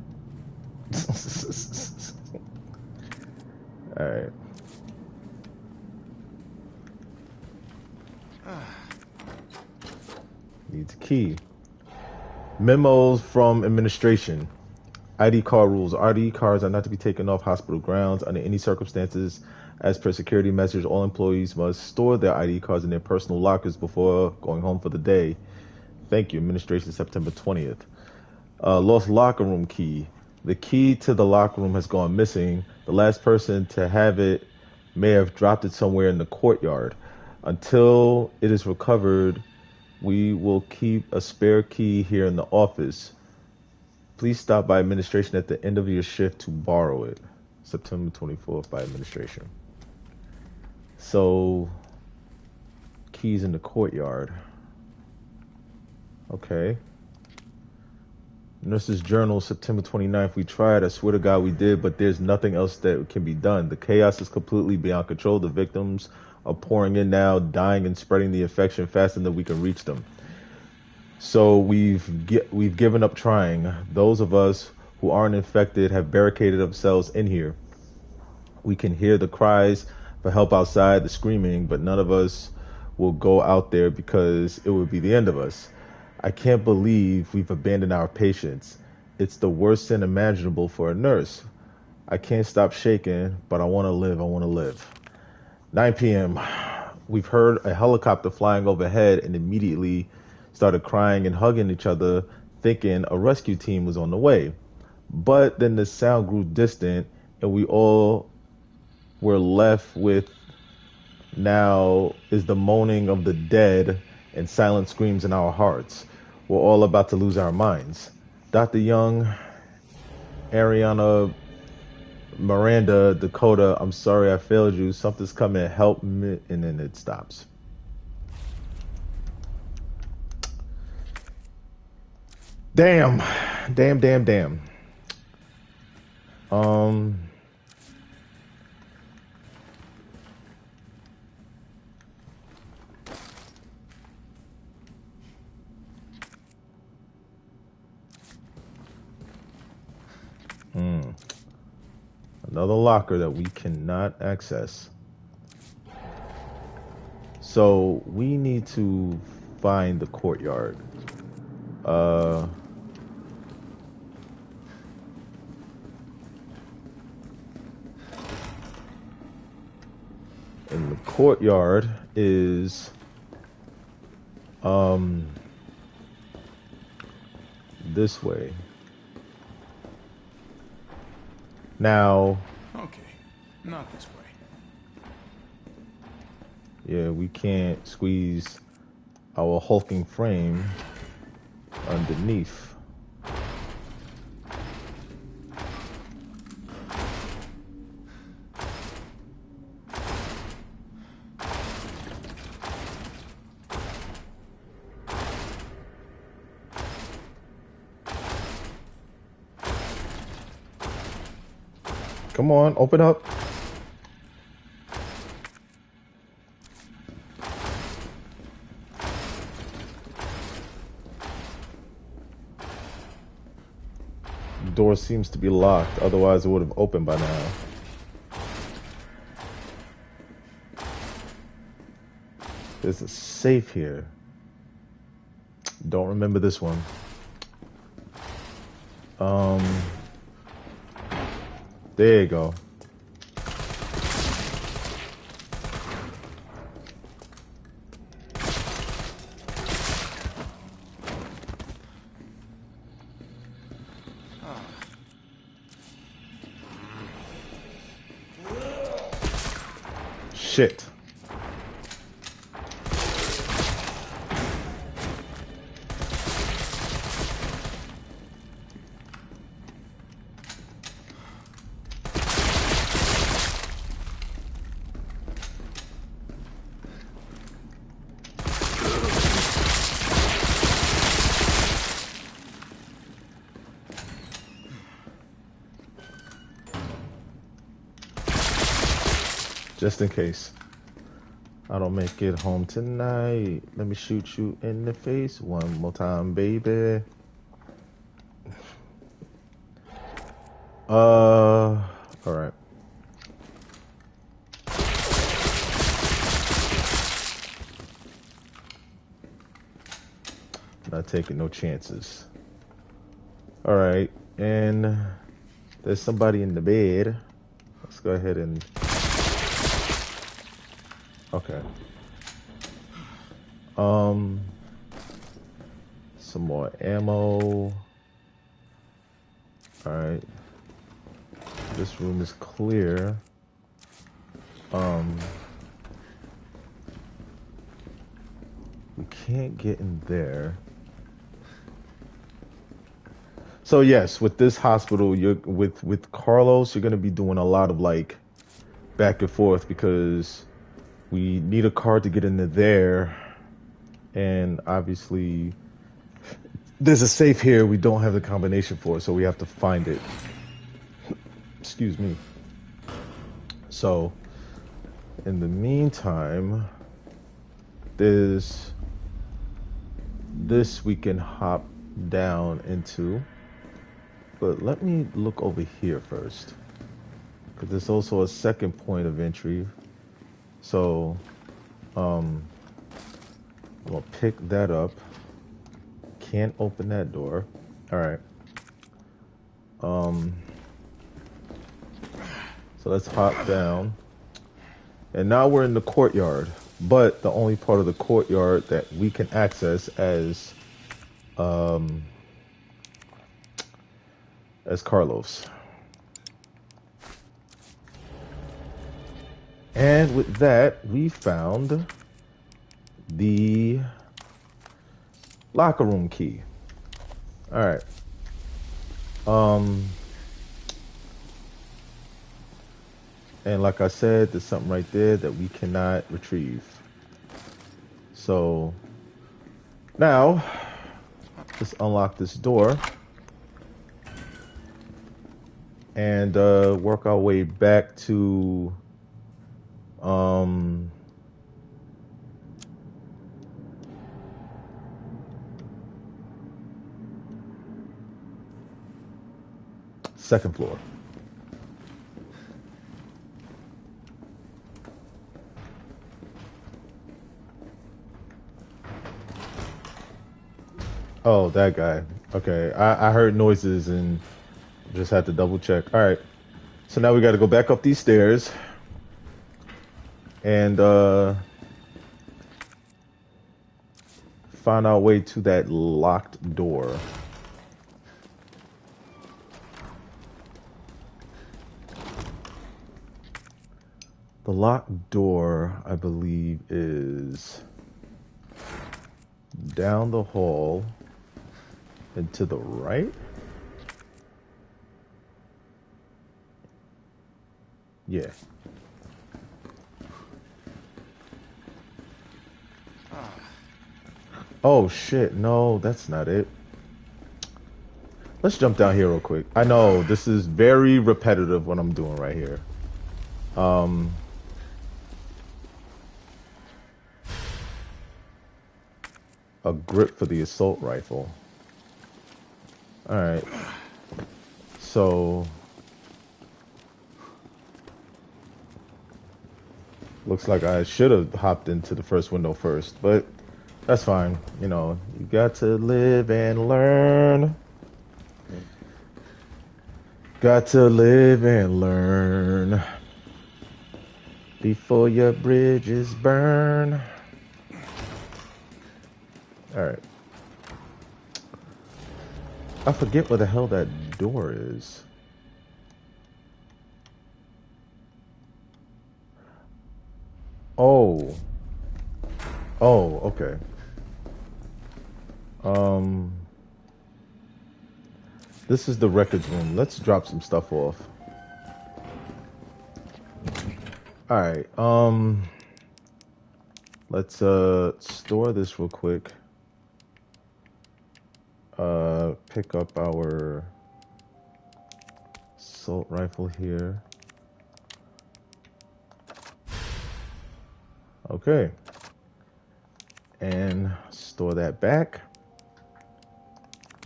Alright. Needs a key. Memos from administration. ID card rules. ID cards are not to be taken off hospital grounds under any circumstances. As per security measures, all employees must store their ID cards in their personal lockers before going home for the day. Thank you. Administration, September 20th. Lost locker room key. The key to the locker room has gone missing. The last person to have it may have dropped it somewhere in the courtyard. Until it is recovered, we will keep a spare key here in the office. Please stop by administration at the end of your shift to borrow it. September 24th by administration. So, keys in the courtyard. Okay. Nurse's Journal, September 29th. We tried. I swear to God we did, but there's nothing else that can be done. The chaos is completely beyond control. The victims are pouring in now, dying and spreading the infection faster than we can reach them. So we've given up trying. Those of us who aren't infected have barricaded themselves in here. We can hear the cries for help outside, the screaming, but none of us will go out there because it would be the end of us. I can't believe we've abandoned our patients. It's the worst sin imaginable for a nurse. I can't stop shaking, but I want to live. I want to live. 9 p.m. We've heard a helicopter flying overhead and immediately started crying and hugging each other, thinking a rescue team was on the way. But then the sound grew distant, and we all were left with now is the moaning of the dead and silent screams in our hearts. We're all about to lose our minds. Dr. Young, Ariana, Miranda, Dakota, I'm sorry I failed you. Something's coming. Help me. And then it stops. Damn. Damn. Another locker that we cannot access. So we need to find the courtyard. And the courtyard is this way. Now, Okay, not this way. yeah, we can't squeeze our hulking frame underneath. Come on, open up. The door seems to be locked, otherwise it would have opened by now. There's a safe here. Don't remember this one. There you go. Shit. Just in case I don't make it home tonight. Let me shoot you in the face one more time, baby. All right. Not taking no chances. All right, and there's somebody in the bed. Let's go ahead and. Okay. Some more ammo. Alright. This room is clear. We can't get in there. So yes, with this hospital, you're with Carlos, you're gonna be doing a lot of like back and forth because we need a card to get into there, and obviously there's a safe here we don't have the combination for, so we have to find it. Excuse me. So in the meantime, there's this we can hop down into, but let me look over here first, because there's also a second point of entry. So, I'm gonna pick that up. Can't open that door. All right. So let's hop down. And now we're in the courtyard, but the only part of the courtyard that we can access as Carlos. And with that, we found the locker room key. All right. And like I said, there's something right there that we cannot retrieve. So now, let's unlock this door and work our way back to second floor. Oh, that guy. Okay, I heard noises and just had to double check. All right, so now we got to go back up these stairs and find our way to that locked door. The locked door, I believe, is down the hall and to the right. Yeah. Oh shit, no, that's not it. Let's jump down here real quick. I know this is very repetitive what I'm doing right here. A grip for the assault rifle. Alright. So looks like I should have hopped into the first window first, but that's fine. You know, you got to live and learn. Got to live and learn before your bridges burn. Alright. I forget where the hell that door is. Oh. Oh, okay. This is the records room. Let's drop some stuff off. Alright, let's store this real quick. Pick up our assault rifle here. Okay. And store that back.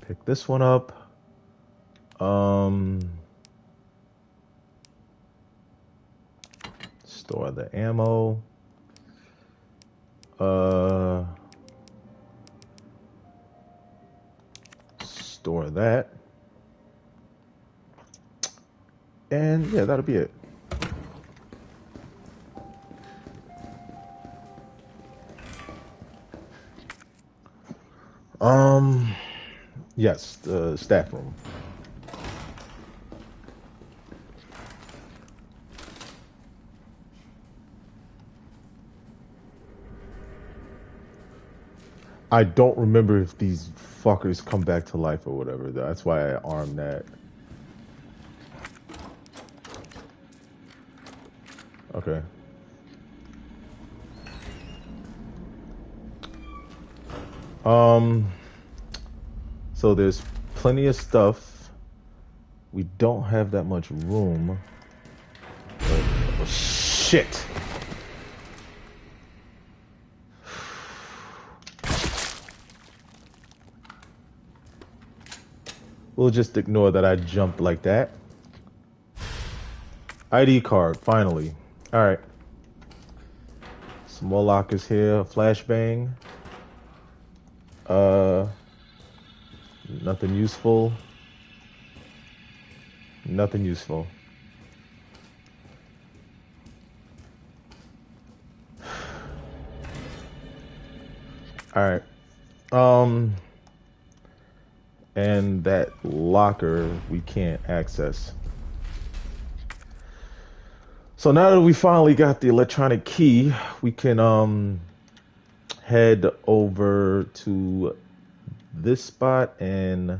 Pick this one up. Store the ammo. Store that. And yeah, that'll be it. Yes, the staff room. I don't remember if these fuckers come back to life or whatever. That's why I armed that. Okay. So there's plenty of stuff. We don't have that much room. But, oh, shit. We'll just ignore that I jumped like that. ID card, finally. Alright. Some more lockers here. Flashbang. Nothing useful. Nothing useful. Alright. And that locker we can't access. So now that we finally got the electronic key, we can head over to this spot and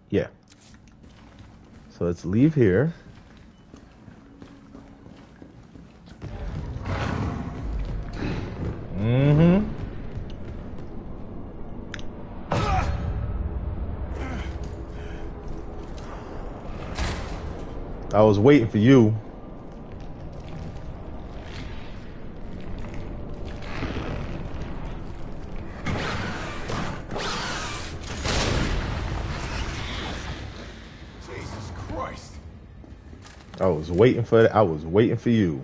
yeah. So let's leave here. I was waiting for you. Jesus Christ. I was waiting for that. I was waiting for you.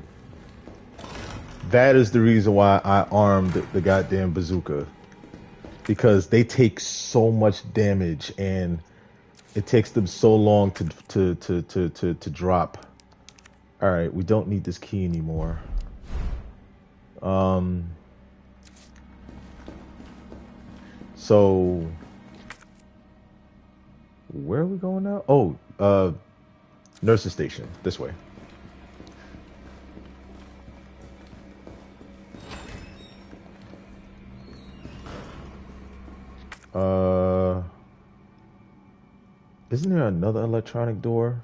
That is the reason why I armed the goddamn bazooka. Because they take so much damage and it takes them so long to drop. All right, we don't need this key anymore. So where are we going now? Oh, nurse's station. This way. Isn't there another electronic door?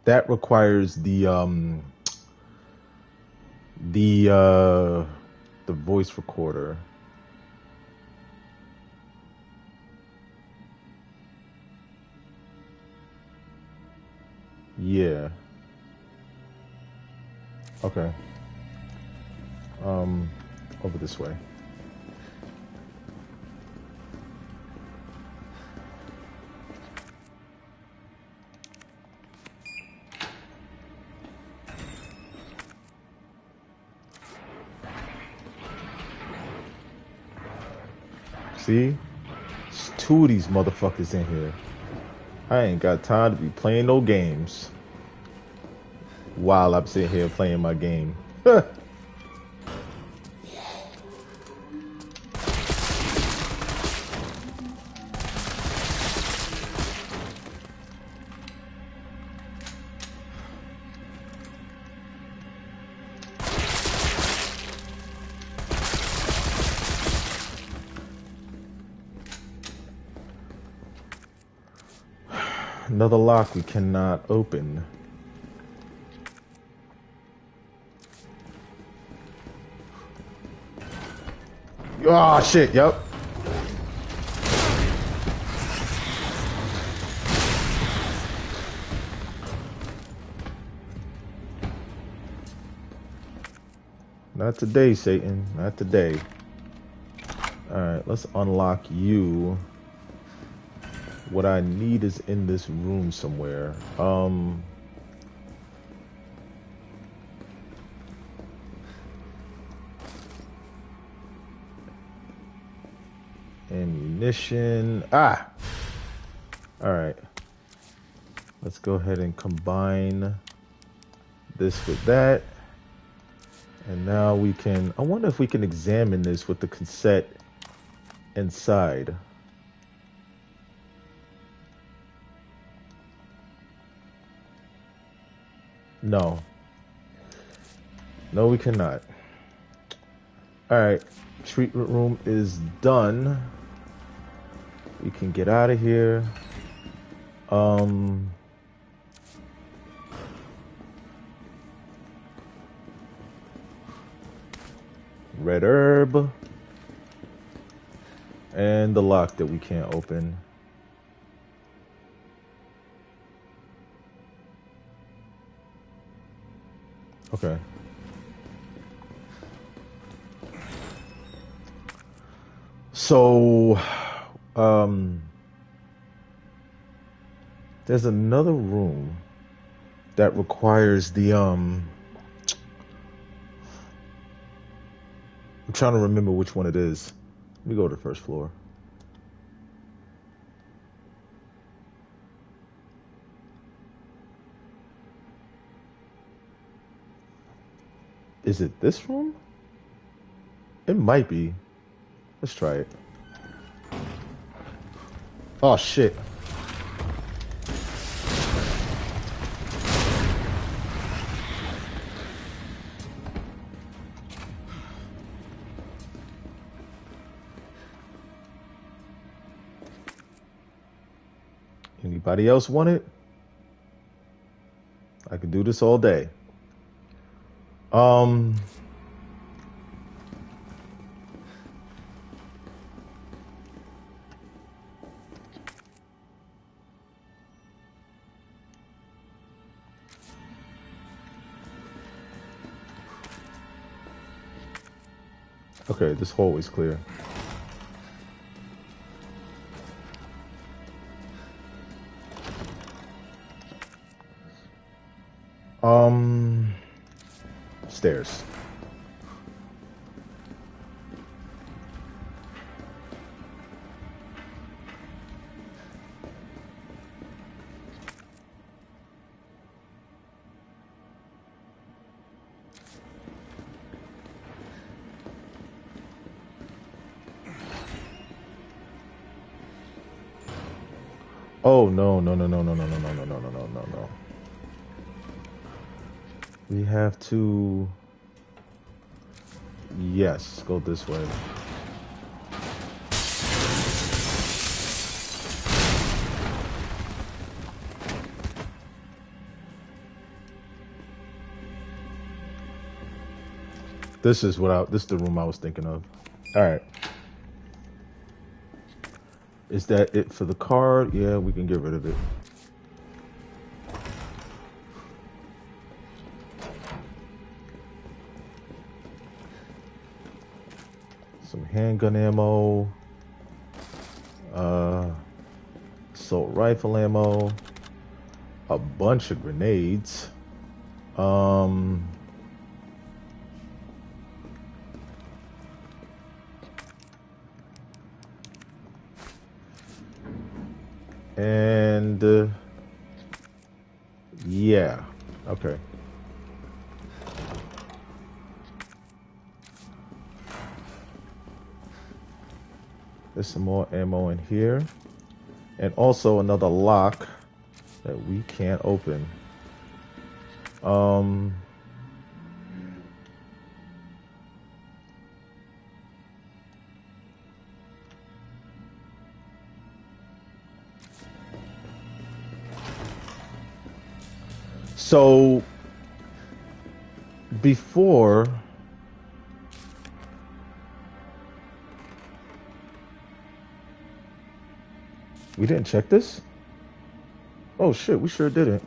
That requires the voice recorder. Yeah. Okay. Over this way. See? There's two of these motherfuckers in here. I ain't got time to be playing no games while I'm sitting here playing my game. Another lock we cannot open. Oh shit, yep. Not today, Satan. Not today. Alright, let's unlock you. What I need is in this room somewhere. Ammunition. Ah! Alright. Let's go ahead and combine this with that. And now we can... I wonder if we can examine this with the cassette inside. No. No, we cannot. Alright. Treatment room is done. We can get out of here. Red herb. And the lock that we can't open. Okay. So, there's another room that requires the, I'm trying to remember which one it is. Let me go to the first floor. Is it this room? It might be. Let's try it. Oh shit. Anybody else want it? I could do this all day. Okay, this hallway's clear. Stairs. Oh no, no, no, no, no, no, no, no, no, no, no, no, no, no. We have to... Yes, go this way. This is the room I was thinking of. All right. Is that it for the card? Yeah, we can get rid of it. Some handgun ammo. Assault rifle ammo. A bunch of grenades. And yeah, okay. There's some more ammo in here, and also another lock that we can't open. So before we didn't check this? Oh shit, we sure didn't.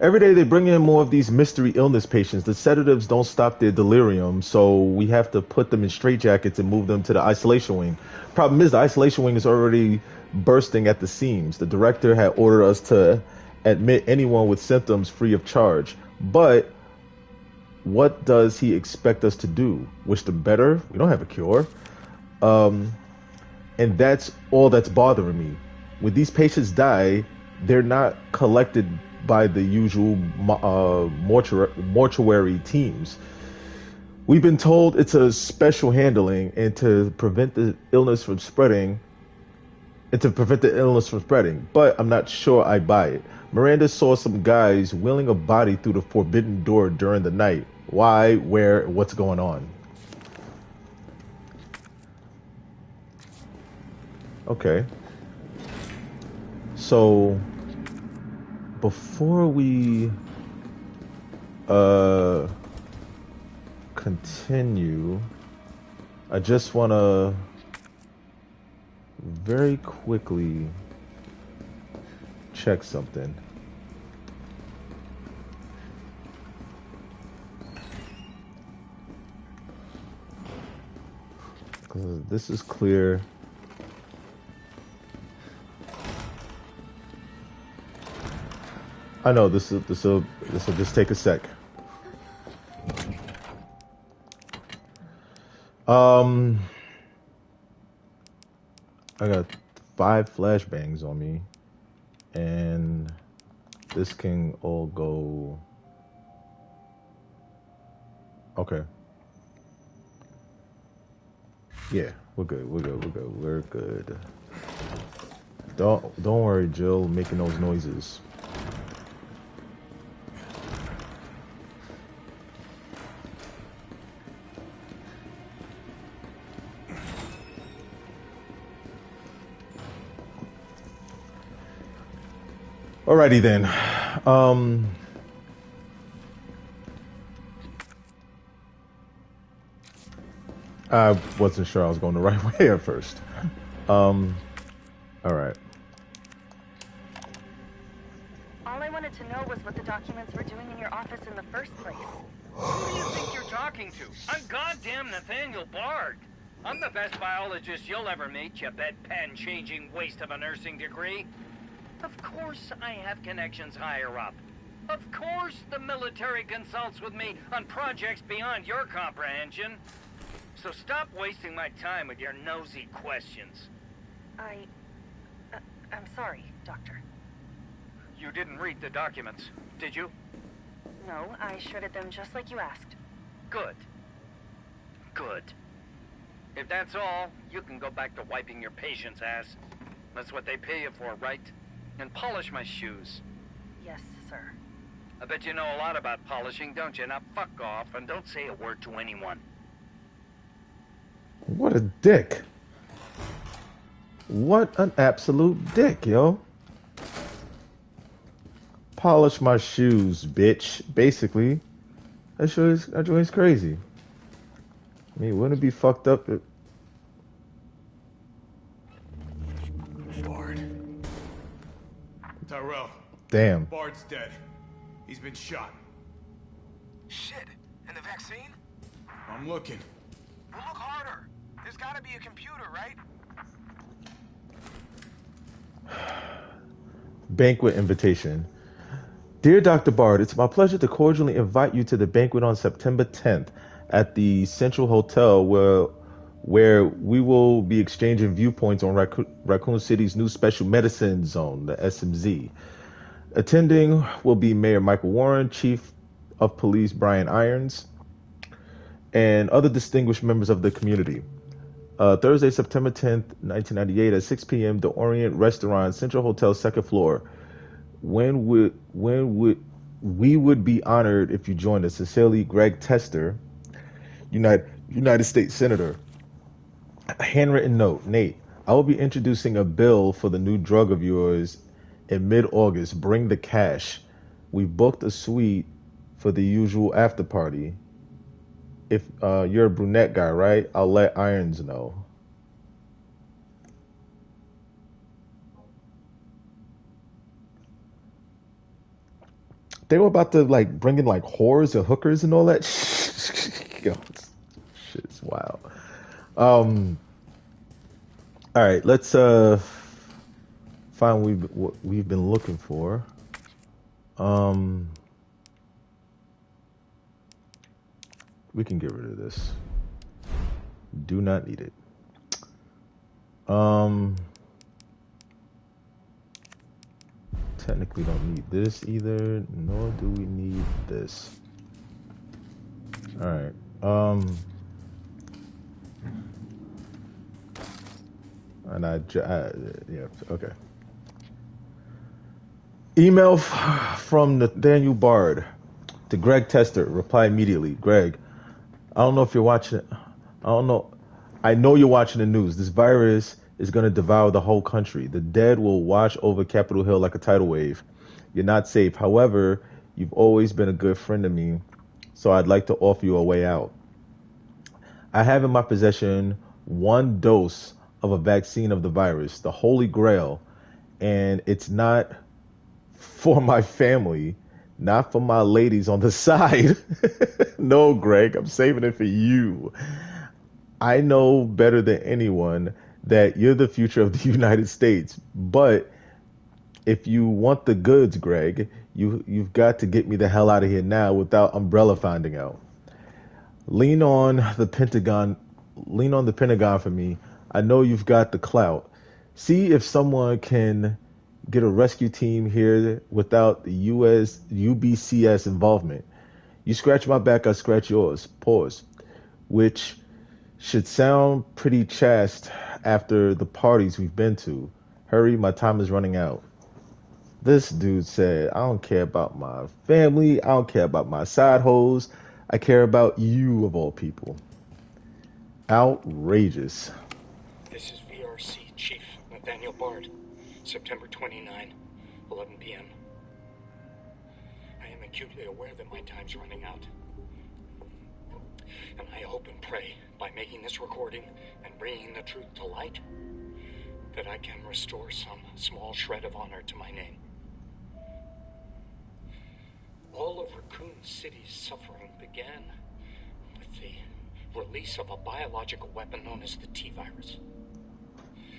Every day they bring in more of these mystery illness patients. The sedatives don't stop their delirium, so we have to put them in straitjackets and move them to the isolation wing. Problem is, the isolation wing is already bursting at the seams. The director had ordered us to admit anyone with symptoms free of charge. But what does he expect us to do? Wish them better? We don't have a cure. And that's all that's bothering me. When these patients die, they're not collected by the usual mortuary teams. We've been told it's a special handling and to prevent the illness from spreading. But I'm not sure I buy it. Miranda saw some guys wheeling a body through the forbidden door during the night. Why, where, what's going on? Okay. So before we continue, I just want to very quickly check something. This is clear. I know this will just take a sec. I got 5 flashbangs on me, and this can all go. Okay. Yeah, we're good. We're good. Don't worry, Jill, making those noises. Alrighty then. I wasn't sure I was going the right way at first. Alright. All I wanted to know was what the documents were doing in your office in the first place. Who do you think you're talking to? I'm goddamn Nathaniel Bard. I'm the best biologist you'll ever meet, you bedpan-changing waste of a nursing degree. Of course I have connections higher up. Of course the military consults with me on projects beyond your comprehension. So stop wasting my time with your nosy questions. I'm sorry, Doctor. You didn't read the documents, did you? No, I shredded them just like you asked. Good. Good. If that's all, you can go back to wiping your patient's ass. That's what they pay you for, right? And polish my shoes. Yes, sir. I bet you know a lot about polishing, don't you? Now fuck off and don't say a word to anyone. What a dick. What an absolute dick, yo. Polish my shoes, bitch. Basically. That joint's crazy. I mean, wouldn't it be fucked up if... Bard. Tyrell. Damn. Bard's dead. He's been shot. Shit. And the vaccine? I'm looking. Well, look harder. There's gotta be a computer, right? Banquet invitation. Dear Dr. Bard, it's my pleasure to cordially invite you to the banquet on September 10th at the Central Hotel where we will be exchanging viewpoints on Raccoon City's new special medicine zone, the SMZ. Attending will be Mayor Michael Warren, Chief of Police Brian Irons, and other distinguished members of the community. Thursday, September 10th, 1998 at 6 p.m., the Orient Restaurant, Central Hotel, second floor. When we would be honored if you joined us. Sincerely, Greg Tester, United States Senator. A handwritten note. Nate, I will be introducing a bill for the new drug of yours in mid-August. Bring the cash. We booked a suite for the usual after party. If you're a brunette guy, right? I'll let Irons know. They were about to like bring in like whores and hookers and all that. Yo, shit's wild. All right, let's find what we've been looking for. We can get rid of this. Do not need it. Technically don't need this either, nor do we need this. All right. And yeah, okay. Email from Nathaniel Bard to Greg Tester. Reply immediately. Greg, I don't know if you're watching it. I don't know. I know you're watching the news. This virus is going to devour the whole country. The dead will wash over Capitol Hill like a tidal wave. You're not safe. However, you've always been a good friend to me, so I'd like to offer you a way out. I have in my possession 1 dose of a vaccine of the virus, the Holy Grail, and it's not for my family, not for my ladies on the side. No, Greg, I'm saving it for you. I know better than anyone that you're the future of the United States, but if you want the goods, Greg, you've got to get me the hell out of here now without Umbrella finding out. Lean on the Pentagon for me. I know you've got the clout. See if someone can get a rescue team here without the US UBCS involvement. You scratch my back, I scratch yours. Pause. Which should sound pretty chaste after the parties we've been to. Hurry, my time is running out. This dude said, I don't care about my family. I don't care about my side hoes. I care about you of all people. Outrageous. This is VRC Chief Nathaniel Bard. September 29, 11 p.m. I am acutely aware that my time's running out. And I hope and pray, by making this recording and bringing the truth to light, that I can restore some small shred of honor to my name. All of Raccoon City's suffering began with the release of a biological weapon known as the T-virus.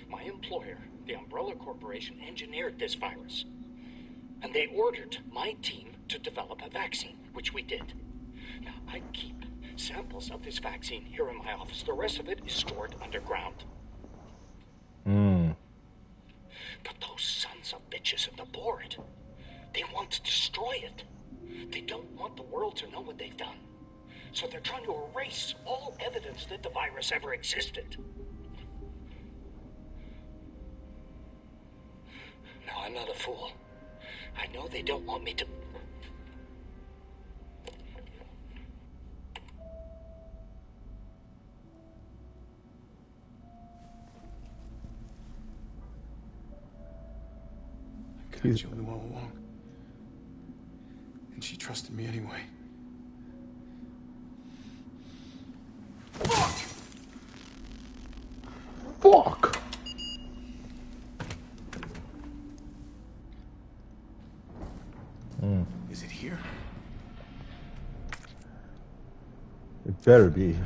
My employer, the Umbrella Corporation, engineered this virus, and they ordered my team to develop a vaccine, which we did. Now, I keep samples of this vaccine here in my office. The rest of it is stored underground. But those sons of bitches at the board, they want to destroy it. They don't want the world to know what they've done. So they're trying to erase all evidence that the virus ever existed. Now, I'm not a fool. I know they don't want me to... I could have killed him all along. And she trusted me anyway. Fuck! fuck? Is it here? It better be.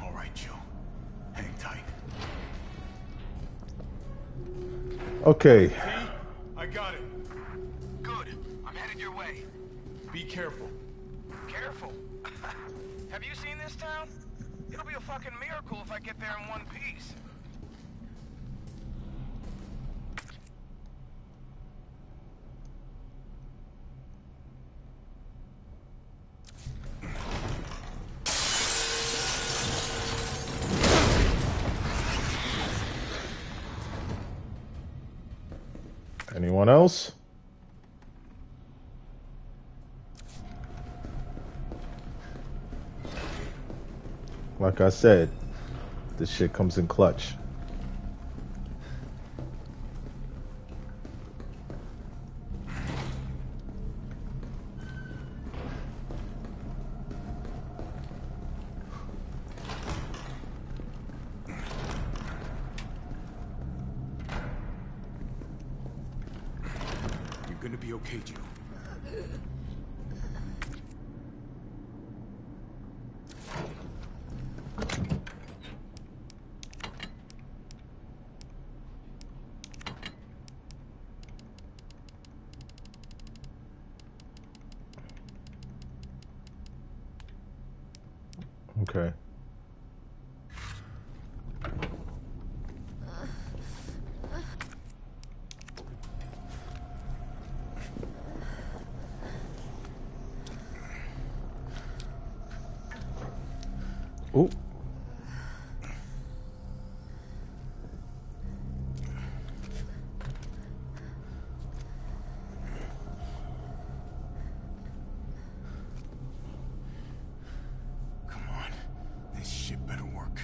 All right, Joe. Hang tight. Okay. I got it. Good. I'm headed your way. Be careful. Careful. Have you seen this town? It'll be a fucking miracle if I get there in one piece. Anyone else? Like I said, this shit comes in clutch. You're gonna be okay, Joe. Okay. Oh. Come on. This shit better work.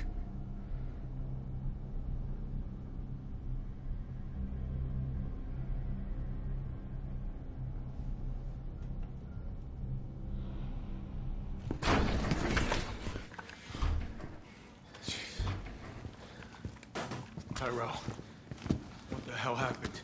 Tyrell, what the hell happened?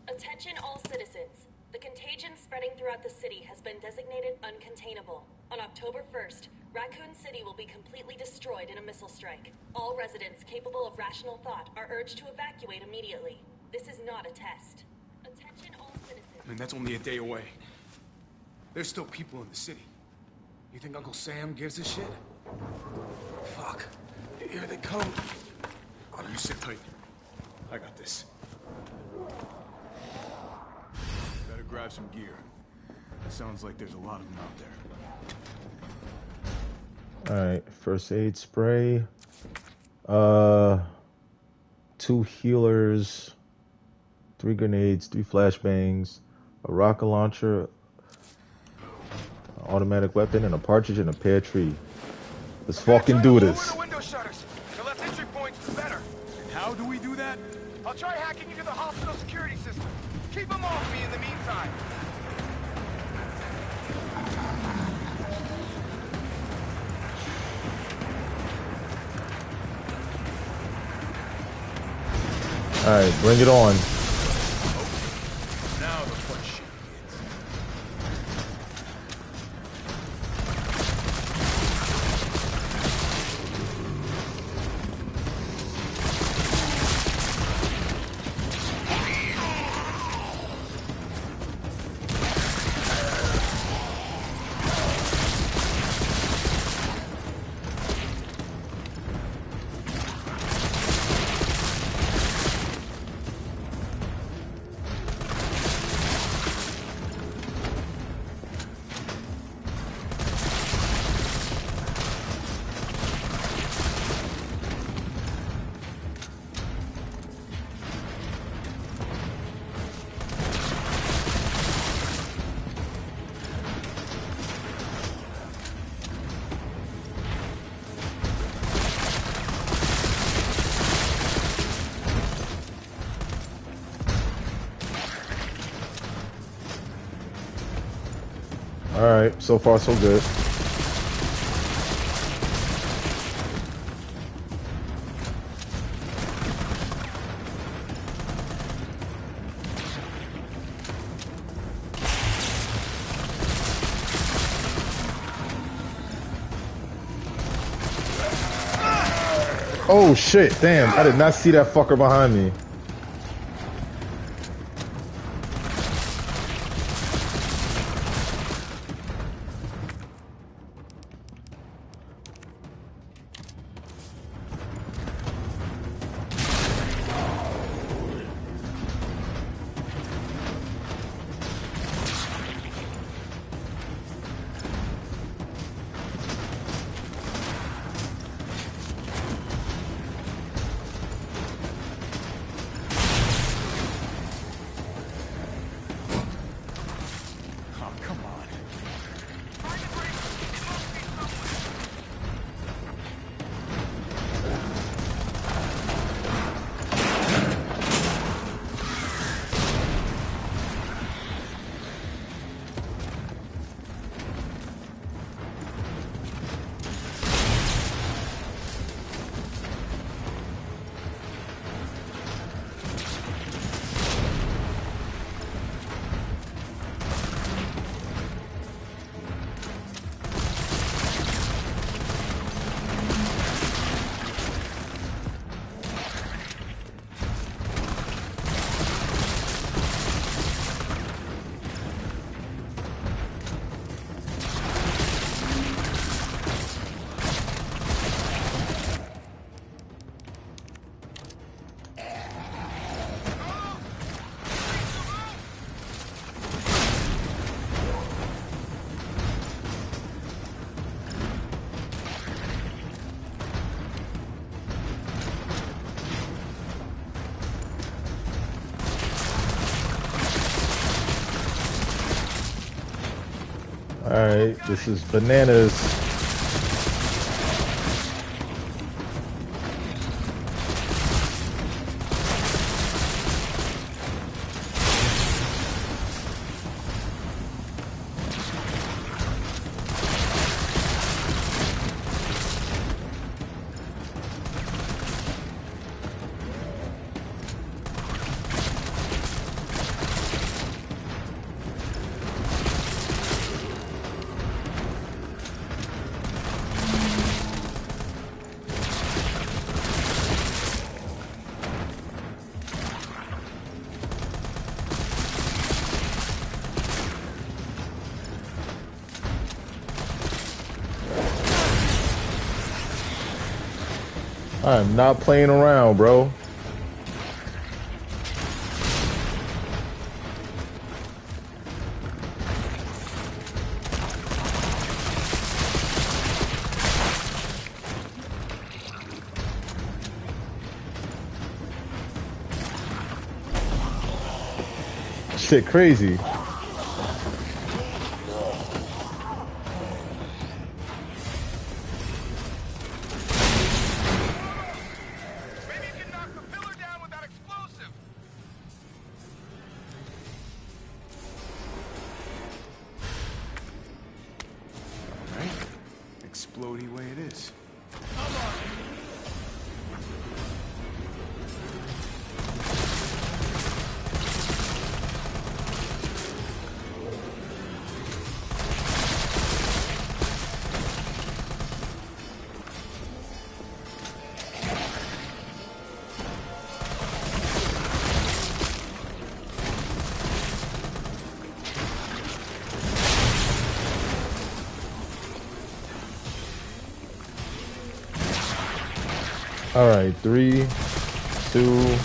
Attention all citizens. The contagion spreading throughout the city has been designated uncontainable. On October 1st, Raccoon City will be completely destroyed in a missile strike. All residents capable of rational thought are urged to evacuate immediately. This is not a test. Attention all citizens. I mean, that's only a day away. There's still people in the city. You think Uncle Sam gives a shit? Fuck. Here they come. You sit tight. I got this. Better grab some gear. Sounds like there's a lot of them out there. Alright, first aid spray. 2 healers, 3 grenades, 3 flashbangs, a rocket launcher, an automatic weapon, and a partridge and a pear tree. Let's fucking do this. The window shutters. The less entry points, the better. And how do we do that? I'll try hacking into the hospital security system. Keep them off me in the meantime. Alright, bring it on. Now the fun shit Alright, so far so good. Oh shit, damn, I did not see that fucker behind me. Alright, this is bananas. I'm not playing around, bro. Shit crazy. Explodey way it is. All right, 3, 2,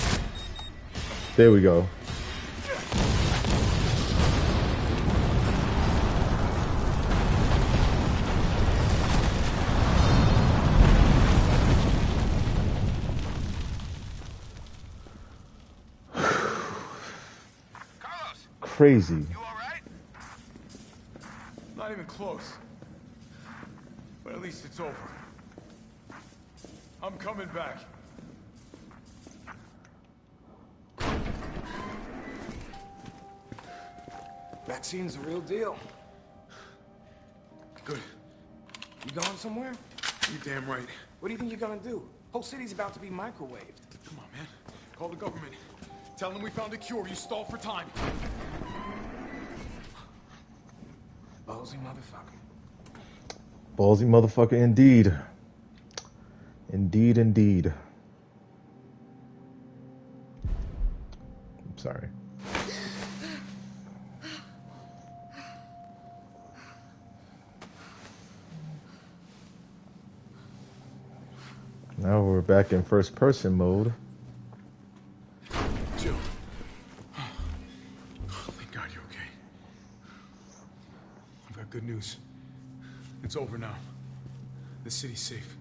there we go. Carlos, crazy. you all right? Not even close. But at least it's over. I'm coming back. Vaccine's the real deal. You going somewhere? You damn right. What do you think you're gonna do? Whole city's about to be microwaved. Come on, man. Call the government. Tell them we found a cure. You stalled for time. Ballsy motherfucker. Ballsy motherfucker indeed. Indeed, indeed. I'm sorry. Now we're back in first person mode. Jill. Oh, thank God you're okay. I've got good news. It's over now. The city's safe.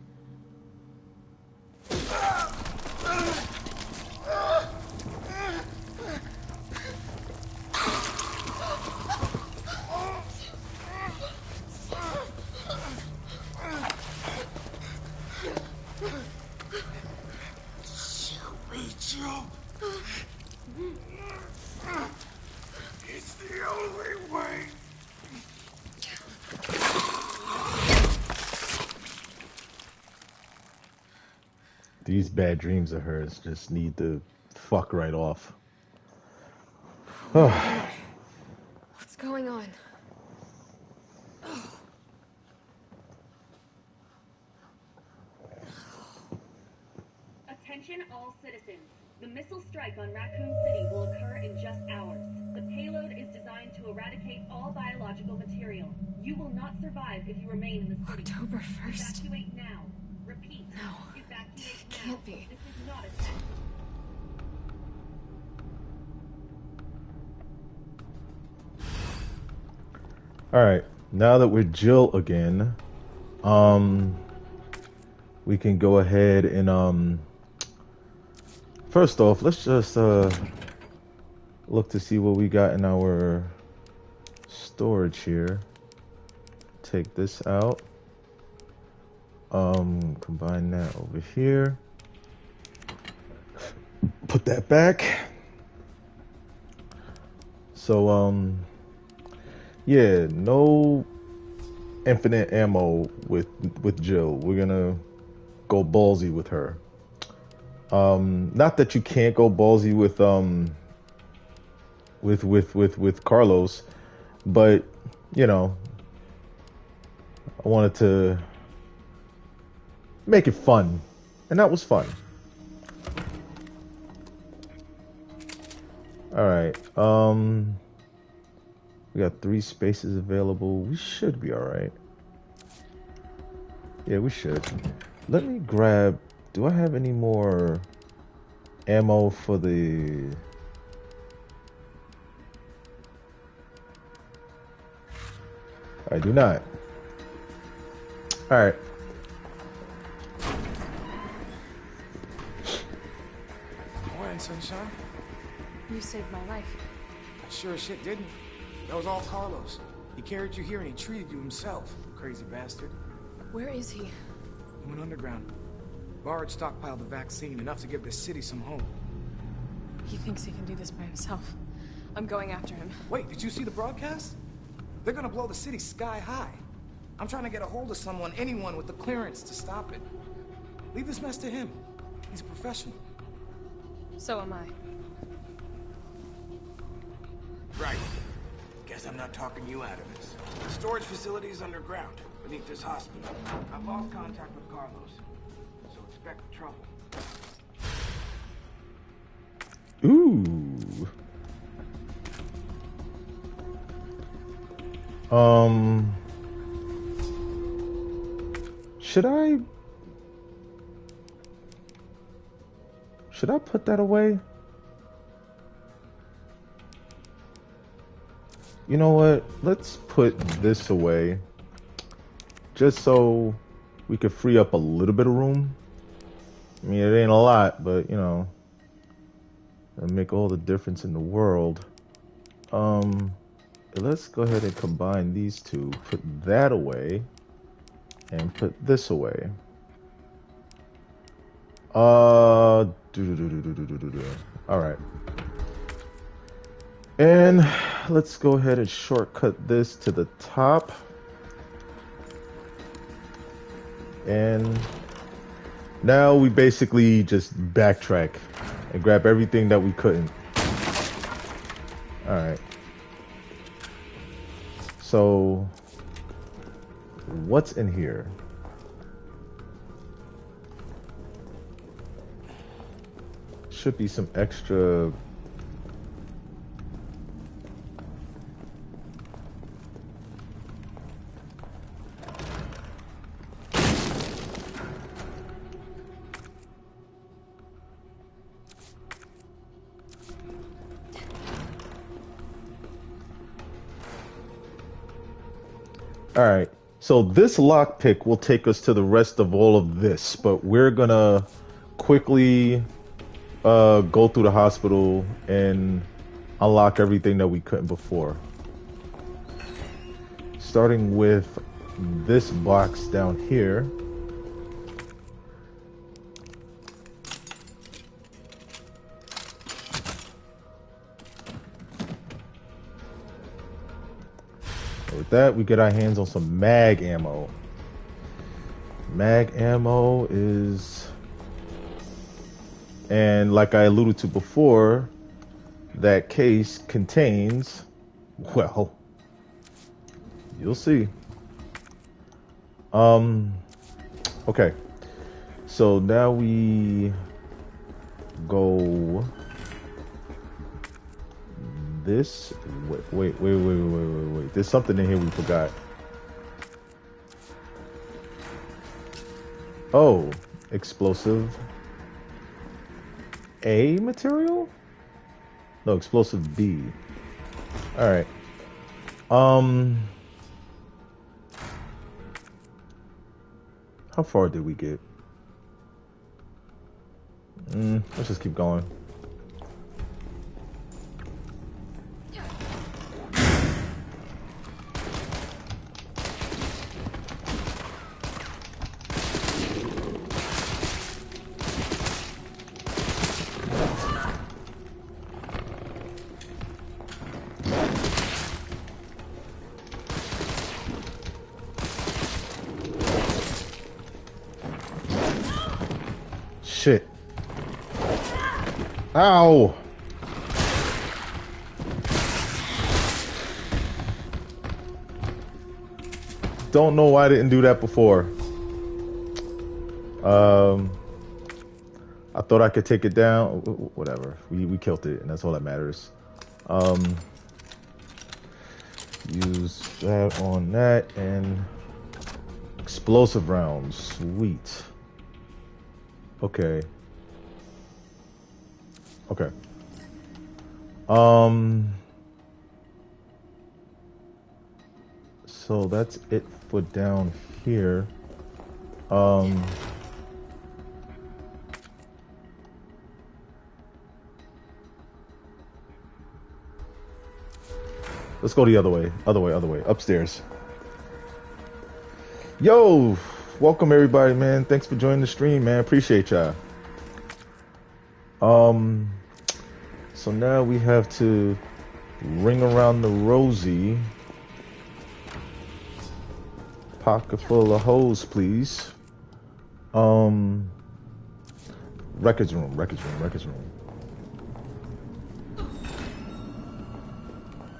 It's the only way. These bad dreams of hers just need to fuck right off. What's going on? Attention all citizens. The missile strike on Raccoon City will occur in just hours. The payload is designed to eradicate all biological material. You will not survive if you remain in the city. October 1st. Evacuate now. Repeat. No. Evacuate It now. can't be. This is not a test. Alright, now that we're Jill again, we can go ahead and, first off, let's just, look to see what we got in our storage here. Take this out. Combine that over here. Put that back. So, yeah, no infinite ammo with Jill. We're gonna go ballsy with her. Not that you can't go ballsy with Carlos, but you know, I wanted to make it fun, and that was fun. All right. We got 3 spaces available. We should be all right. Yeah, we should. Let me grab. Do I have any more ammo for the? I do not. All right. Morning, sunshine. You saved my life. Sure as shit didn't. That was all Carlos. He carried you here and he treated you himself, crazy bastard. Where is he? He went underground. Bard stockpiled the vaccine, enough to give this city some hope. He thinks he can do this by himself. I'm going after him. Wait, did you see the broadcast? They're gonna blow the city sky high. I'm trying to get a hold of someone, anyone with the clearance to stop it. Leave this mess to him. He's a professional. So am I. Right. Guess I'm not talking you out of this. The storage facility is underground, beneath this hospital. I've lost contact with Carlos, so expect trouble. Ooh. Should I put that away? You know what? Let's put this away. Just so we could free up a little bit of room. I mean, it ain't a lot, but you know, it'll make all the difference in the world. Let's go ahead and combine these two. Put that away. And put this away. Alright. And let's go ahead and shortcut this to the top. and now we basically just backtrack and grab everything that we couldn't. Alright. So, what's in here? Should be some extra. Alright, so this lockpick will take us to the rest of all of this, but we're gonna quickly go through the hospital and unlock everything that we couldn't before. Starting with this box down here. With that, we get our hands on some mag ammo. Mag ammo is... And like I alluded to before, that case contains, well, you'll see. Okay. So now we go this. Wait. There's something in here we forgot. Oh, explosive A material? No, explosive B. Alright. How far did we get? Let's just keep going. Shit. Ow! Don't know why I didn't do that before. I thought I could take it down. Whatever. We killed it, and that's all that matters. Use that on that, and explosive rounds. Sweet. Okay. Okay. So that's it for down here. Let's go the other way, upstairs. Yo, welcome everybody, man. Thanks for joining the stream, man. Appreciate y'all. So now we have to ring around the Rosie. Pocket full of hoes, please. Records room.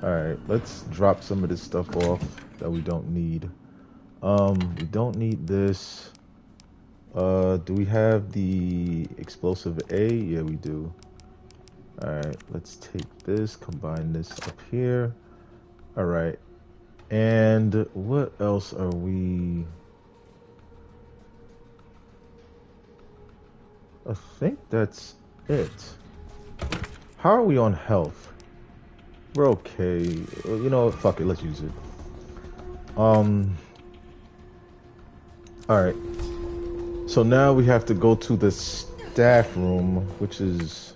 Alright, let's drop some of this stuff off that we don't need. We don't need this. Do we have the explosive A? Yeah, we do. Alright, let's take this, combine this up here. Alright. And what else are we... I think that's it. How are we on health? We're okay. You know what? Fuck it. Let's use it. Alright. So now we have to go to the staff room, which is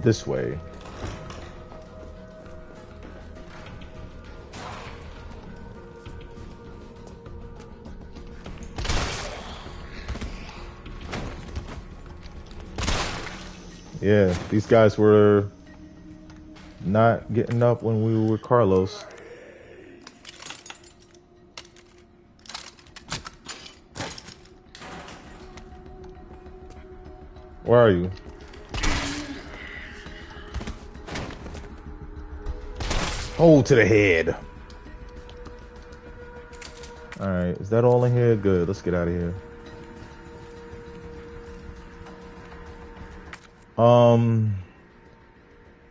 this way. Yeah, these guys were not getting up when we were with Carlos. Where are you? Hold to the head. Alright, is that all in here? Good, let's get out of here.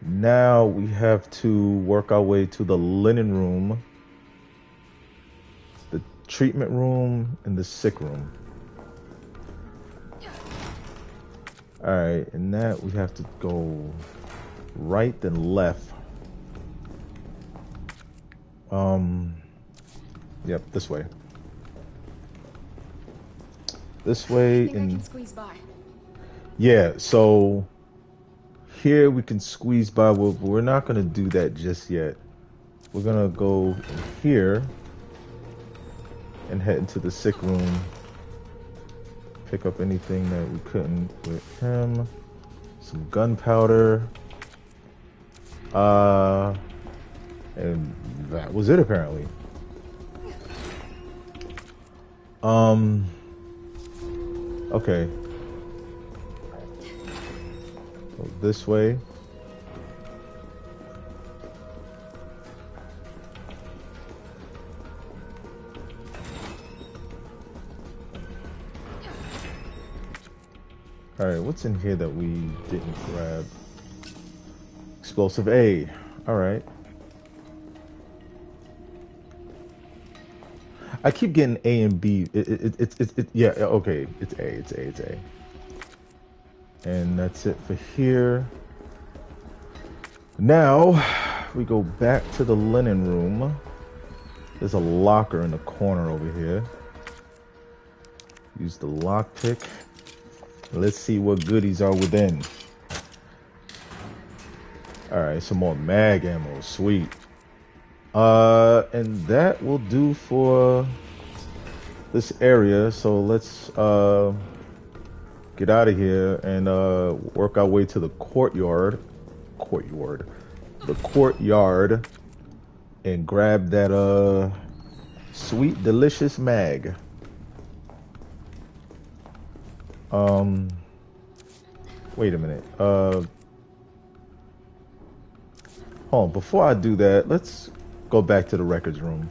Now we have to work our way to the linen room, the treatment room, and the sick room. Alright, and that we have to go right then left. Yep, this way. This way. I think I can squeeze by. Yeah, so here we can squeeze by, but we're not going to do that just yet. We're going to go here and head into the sick room. Pick up anything that we couldn't with him. Some gunpowder. And that was it apparently. Okay. Go this way. Alright, what's in here that we didn't grab? Explosive A. Alright. I keep getting A and B. Yeah, okay. It's A. And that's it for here. Now, we go back to the linen room. There's a locker in the corner over here. Use the lockpick. Let's see what goodies are within. Alright, some more mag ammo. Sweet. And that will do for this area. So let's get out of here and work our way to the courtyard, and grab that sweet, delicious mag. Wait a minute. Hold on. Before I do that, let's go back to the records room.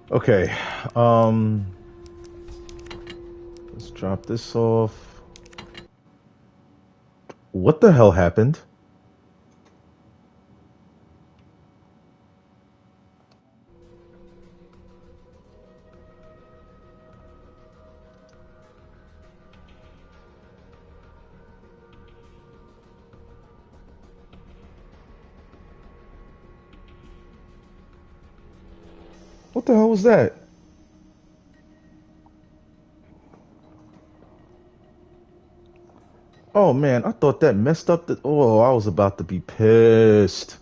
Okay. Let's drop this off. What the hell happened? What the hell was that? Oh man, I thought that messed up the... Oh, I was about to be pissed.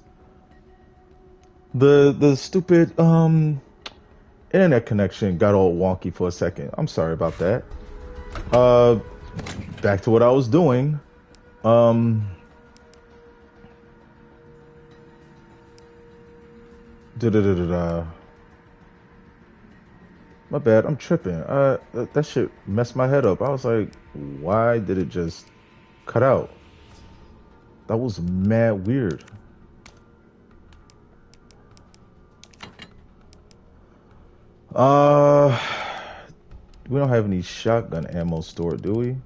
The stupid internet connection got all wonky for a second. I'm sorry about that. Back to what I was doing. My bad, I'm tripping. That shit messed my head up. I was like, why did it just cut out? That was mad weird. We don't have any shotgun ammo stored, do we?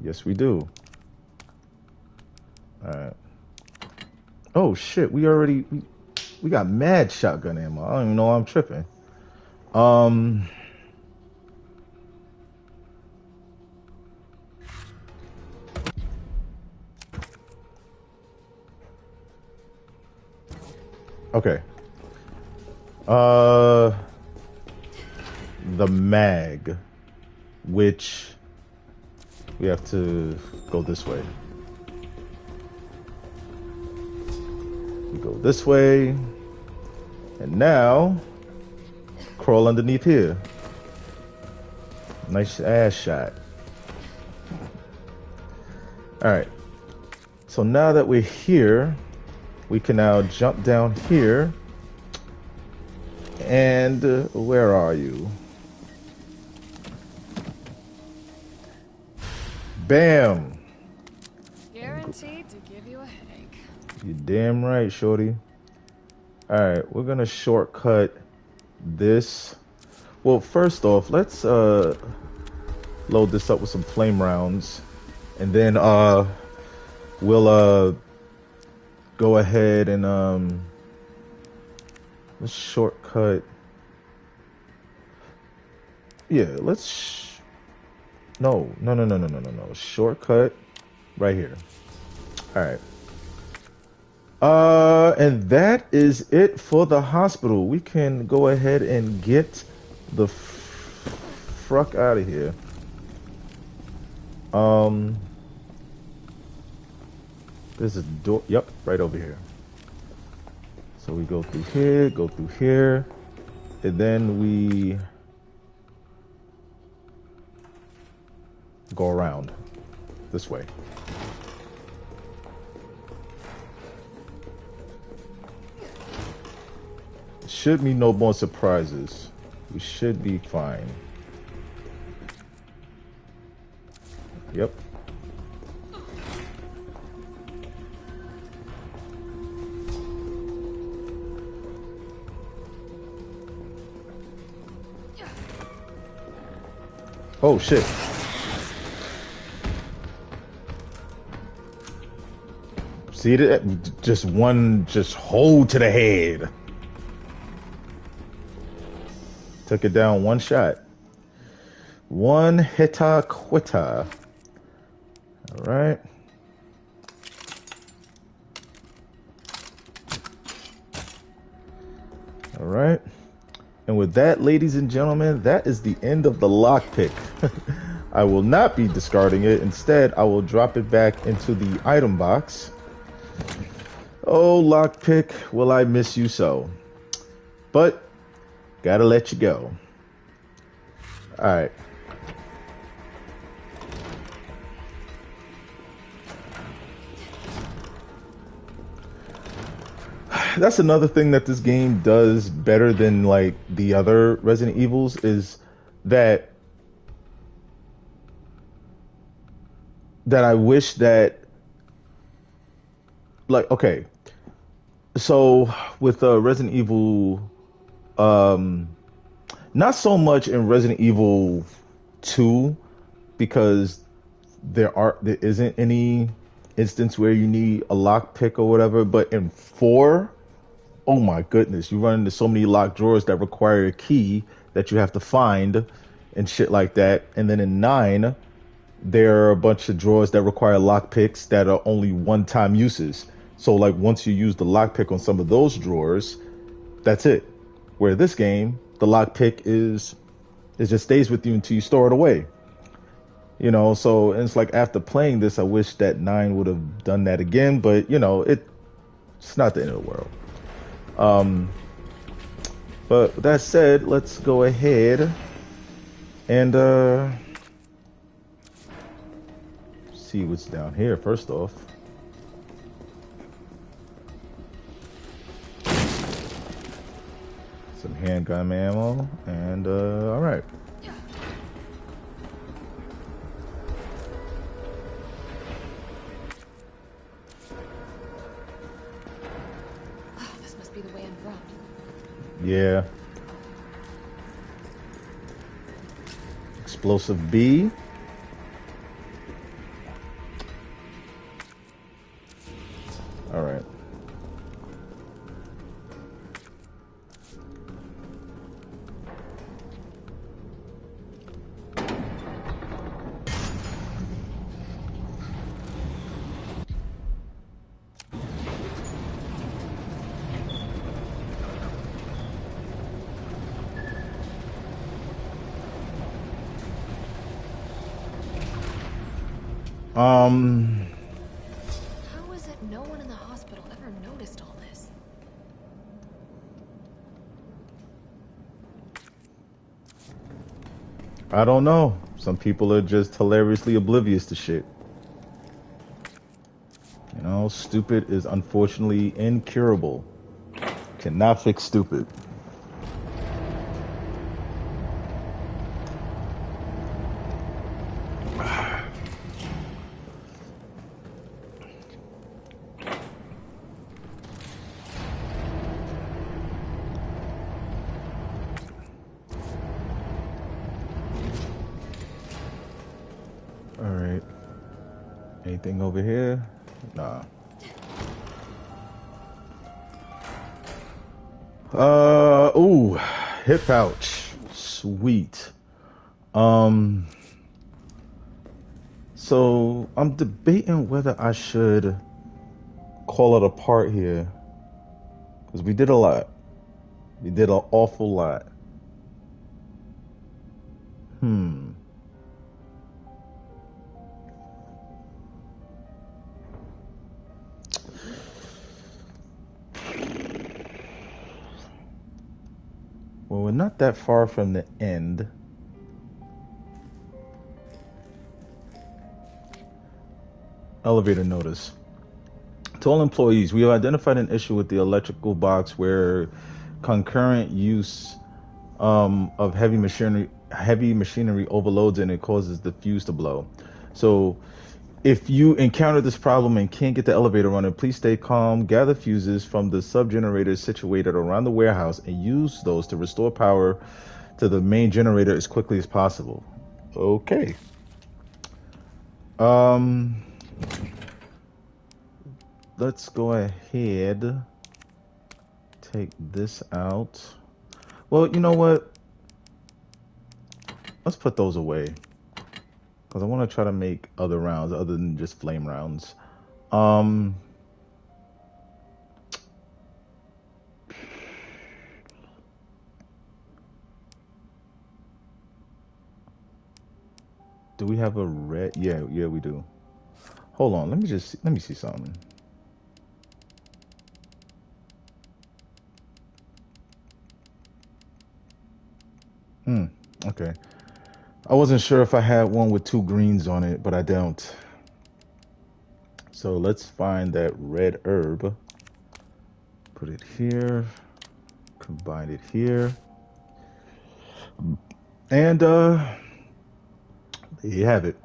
Yes, we do. Alright. Oh shit, we got mad shotgun ammo. I don't even know why I'm tripping. Okay. The mag, which we have to go this way. We go this way, and now crawl underneath here. Nice ass shot. Alright. So now that we're here, we can now jump down here. And where are you? Bam! Guaranteed to give you a headache. You damn right, shorty. Alright, we're gonna shortcut this. Well, first off, let's load this up with some flame rounds. And then we'll go ahead and let's shortcut. Yeah, let's no. Shortcut right here. All right. And that is it for the hospital. We can go ahead and get the fuck out of here. There's a door. Yep, right over here. So we go through here, and then we go around this way. Should be no more surprises. We should be fine. Yep. Oh shit. See that? Just one hold to the head. Took it down one shot. One hitta quitta. All right. All right. And with that, ladies and gentlemen, that is the end of the lockpick. I will not be discarding it. Instead, I will drop it back into the item box. Oh, lockpick, will I miss you so. But, gotta let you go. Alright. That's another thing that this game does better than like the other Resident Evils is that I wish that like okay, so with Resident Evil not so much in Resident Evil 2 because there isn't any instance where you need a lockpick or whatever, but in 4, oh my goodness, you run into so many locked drawers that require a key that you have to find and shit like that. And then in 9, there are a bunch of drawers that require lockpicks that are only one-time uses. So like once you use the lockpick on some of those drawers, that's it. Where this game, the lockpick it just stays with you until you store it away. You know, so it's like after playing this, I wish that 9 would have done that again, but you know, it's not the end of the world. But with that said, let's go ahead and see what's down here first off. Some handgun ammo and all right. Yeah. Explosive B. All right. How is it no one in the hospital ever noticed all this? I don't know. Some people are just hilariously oblivious to shit. know, stupid is unfortunately incurable. Cannot fix stupid. Alright. Anything over here? Nah. Ooh, hip pouch. Sweet. So I'm debating whether I should call it a part here. Because we did a lot. We did an awful lot. Well, we're not that far from the end. Elevator notice. To all employees, we have identified an issue with the electrical box where concurrent use of heavy machinery overloads and it causes the fuse to blow. So if you encounter this problem and can't get the elevator running, please stay calm, gather fuses from the sub-generators situated around the warehouse and use those to restore power to the main generator as quickly as possible. Okay. Let's go ahead, take this out. Well, you know what? Let's put those away. Because I want to try to make other rounds other than just flame rounds. Do we have a red? Yeah, we do. Hold on, let me see something. Okay. I wasn't sure if I had one with 2 greens on it, but I don't. So let's find that red herb. Put it here. Combine it here. And there you have it.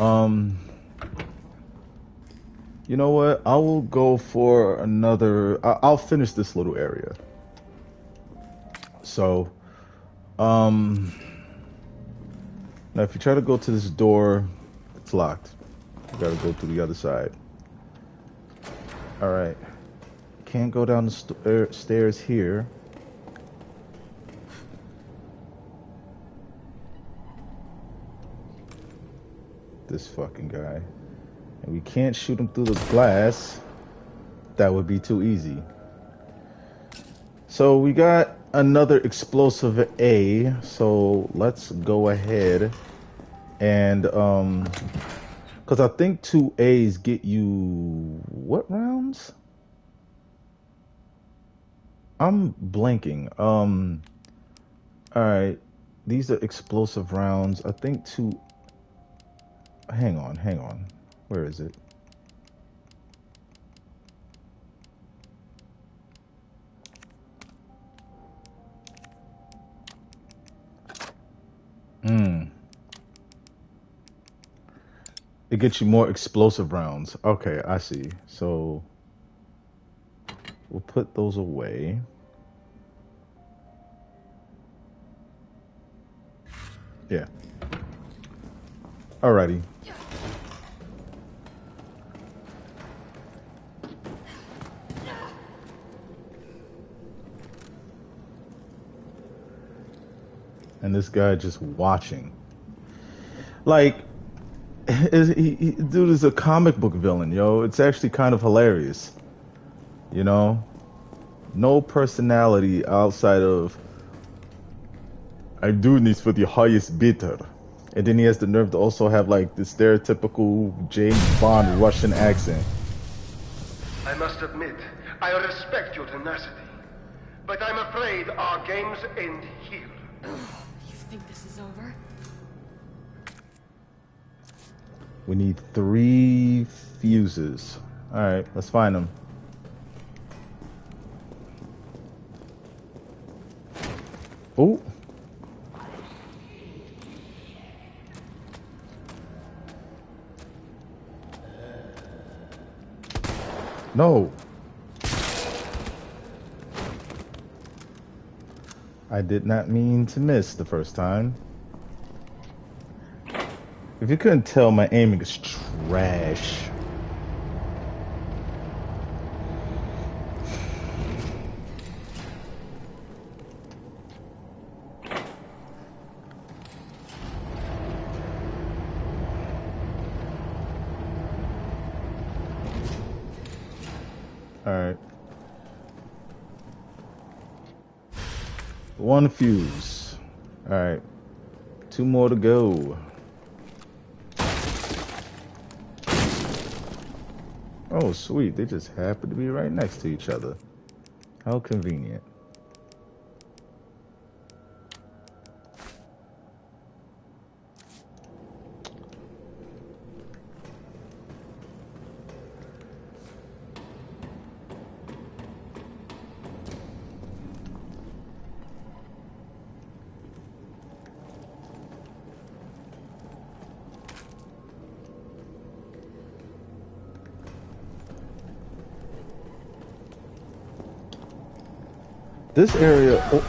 You know what? I will go for another. I'll finish this little area. So, now if you try to go to this door, it's locked. You gotta go to the other side. All right. Can't go down the stairs here. This fucking guy. And we can't shoot him through the glass. That would be too easy. So we got another explosive A. So let's go ahead and because I think 2 A's get you what rounds? I'm blanking. All right, these are explosive rounds. I think 2. Hang on. Where is it? It gets you more explosive rounds. Okay, I see. So we'll put those away. Yeah. Alrighty. And this guy just watching. Like, dude is a comic book villain, yo. It's actually kind of hilarious. You know? No personality outside of, I'm doing this for the highest bidder. And then he has the nerve to also have, like, the stereotypical James Bond Russian accent. I must admit, I respect your tenacity. But I'm afraid our games end here. You think this is over? We need 3 fuses. Alright, let's find him. Oh. No. I did not mean to miss the first time. If you couldn't tell, my aiming is trash. Alright. One fuse. Alright. 2 more to go. Oh, sweet. They just happen to be right next to each other. How convenient. This area... Oh.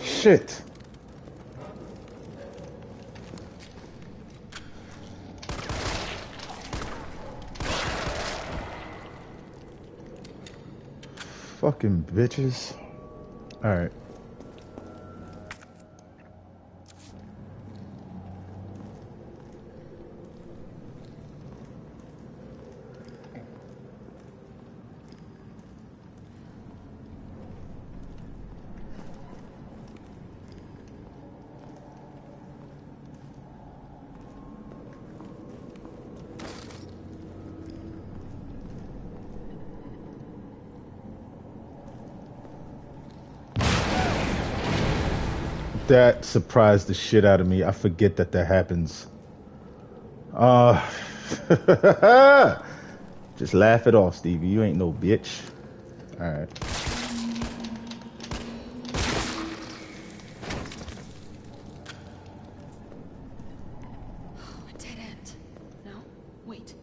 Shit. Fucking bitches. All right. That surprised the shit out of me. I forget that happens. Just laugh it off, Stevie. You ain't no bitch. Alright. A dead end. No? Wait.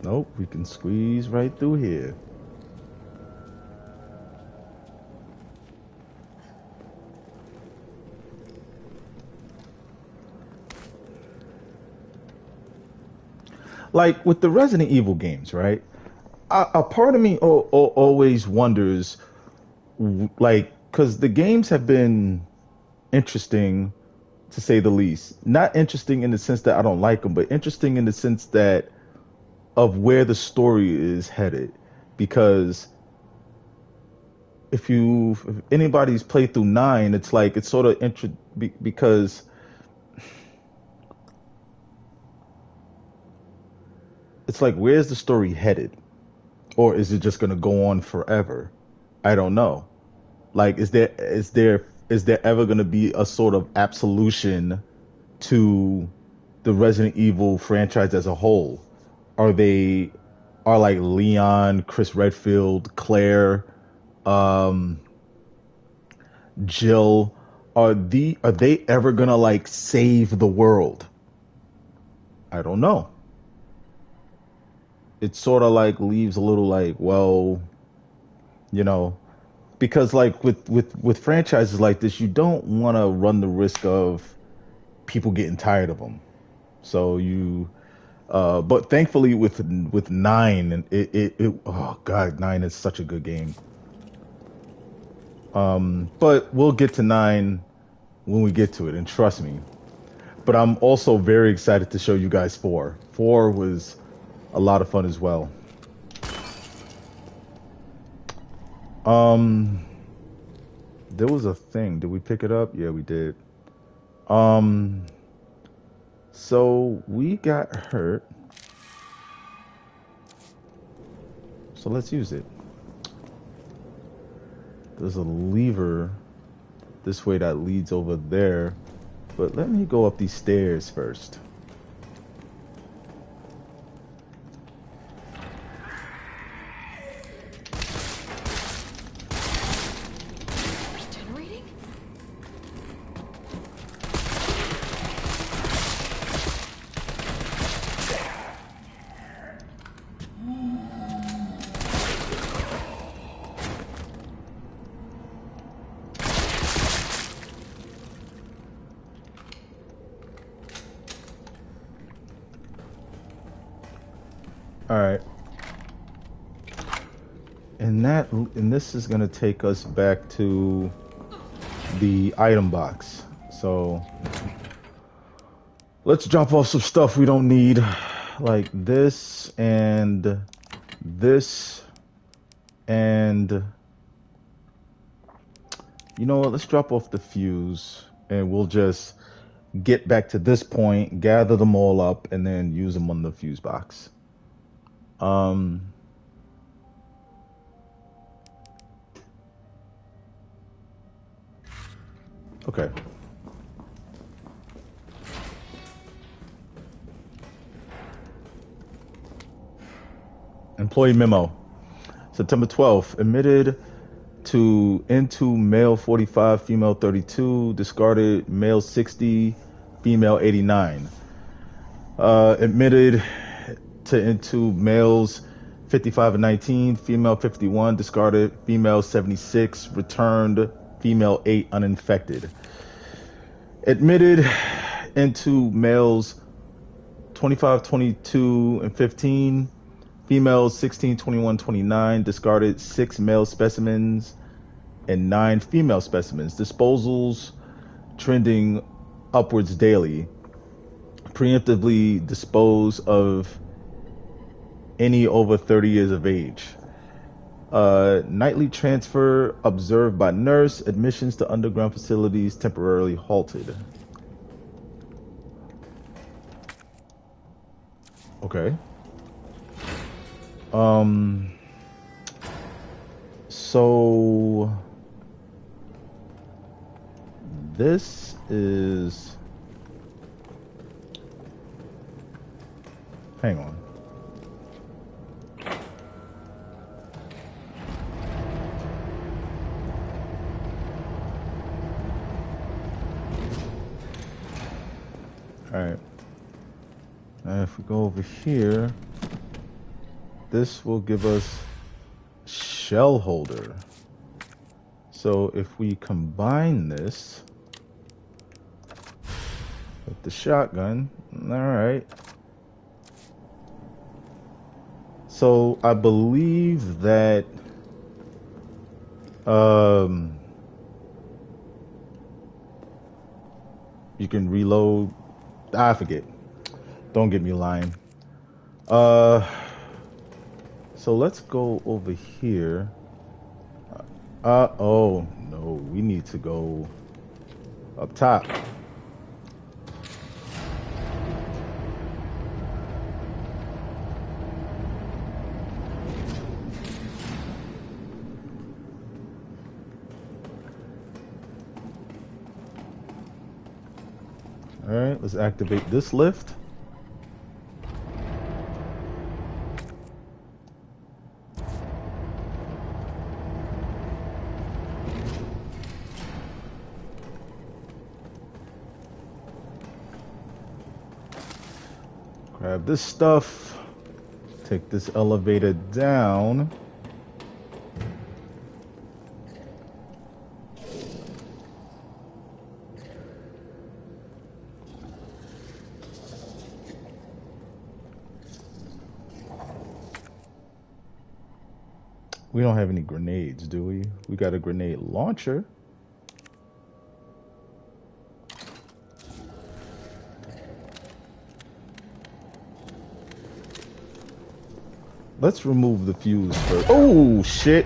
Nope, we can squeeze right through here. Like with the Resident Evil games, right? A part of me always wonders, like, because the games have been interesting, to say the least. Not interesting in the sense that I don't like them, but interesting in the sense that of where the story is headed. Because if anybody's played through 9, it's like it's sort of because it's like, where's the story headed? Or is it just going to go on forever? I don't know. Like, is there ever going to be a sort of absolution to the Resident Evil franchise as a whole? Are like Leon, Chris Redfield, Claire, Jill, are they ever going to like save the world? I don't know. It sort of like leaves a little like, well, you know, because like with franchises like this, you don't want to run the risk of people getting tired of them. So but thankfully with 9, and it oh god, 9 is such a good game. But we'll get to 9 when we get to it, and trust me. But I'm also very excited to show you guys 4. 4 was a lot of fun as well. There was a thing. Did we pick it up? Yeah, we did. So we got hurt. So let's use it. There's a lever this way that leads over there. But let me go up these stairs first. Regenerating? All right. And this is going to take us back to the item box. So let's drop off some stuff we don't need, like this and this, and you know what, let's drop off the fuse and we'll just get back to this point, gather them all up, and then use them on the fuse box. Okay. Employee memo. September 12th. Admitted into male 45, female 32. Discarded male 60, female 89. Admitted into males 55 and 19, female 51, discarded female 76, returned female 8 uninfected. Admitted into males 25, 22, and 15, females 16, 21, 29, discarded 6 male specimens and 9 female specimens. Disposals trending upwards daily. Preemptively dispose of any over 30 years of age. Nightly transfer observed by nurse. Admissions to underground facilities temporarily halted. Okay. So this is, hang on. Alright, now if we go over here, this will give us shell holder. So if we combine this with the shotgun, alright. So I believe that you can reload. I forget. Don't get me lying. So let's go over here. Oh no, we need to go up top. All right, let's activate this lift. Grab this stuff. Take this elevator down. We don't have any grenades, do we? We got a grenade launcher. Let's remove the fuse first. Oh, shit.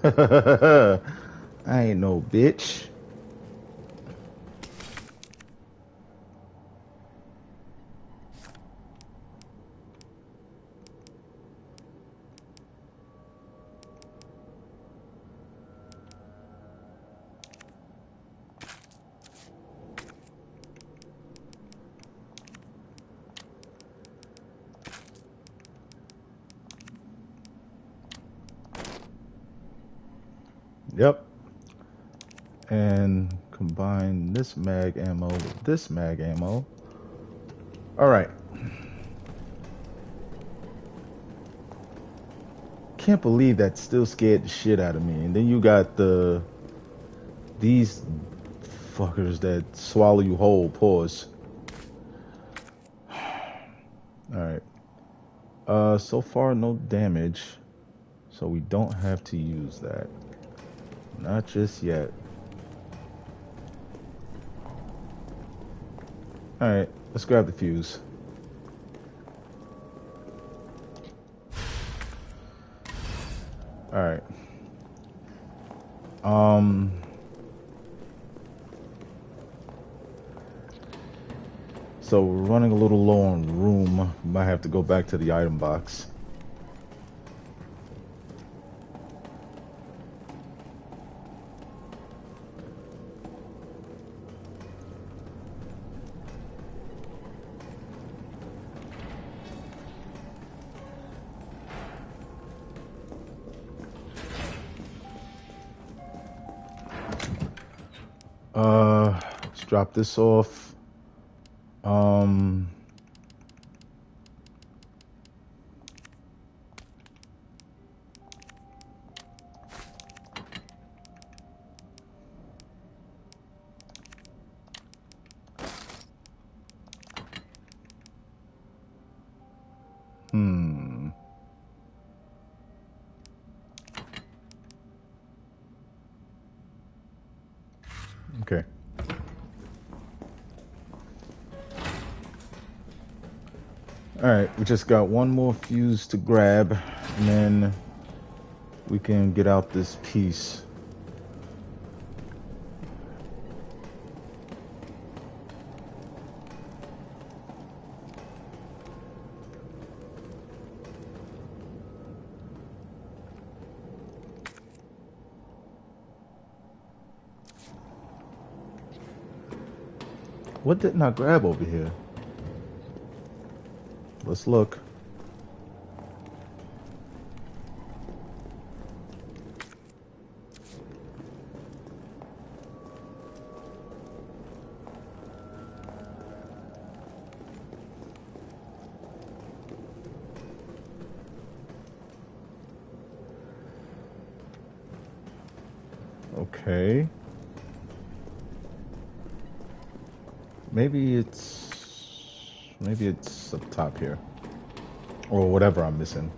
I ain't no bitch. Yep. And combine this mag ammo with this mag ammo. All right. Can't believe that still scared the shit out of me. And then you got these fuckers that swallow you whole. Pause. All right. So far no damage, so we don't have to use that. Not just yet. All right, let's grab the fuse. All right. So we're running a little low on room. We might have to go back to the item box. Let's drop this off. Okay. Alright, we just got one more fuse to grab, and then we can get out this piece. What didn't I grab over here? Let's look. Okay. Maybe it's up top here. Or whatever I'm missing.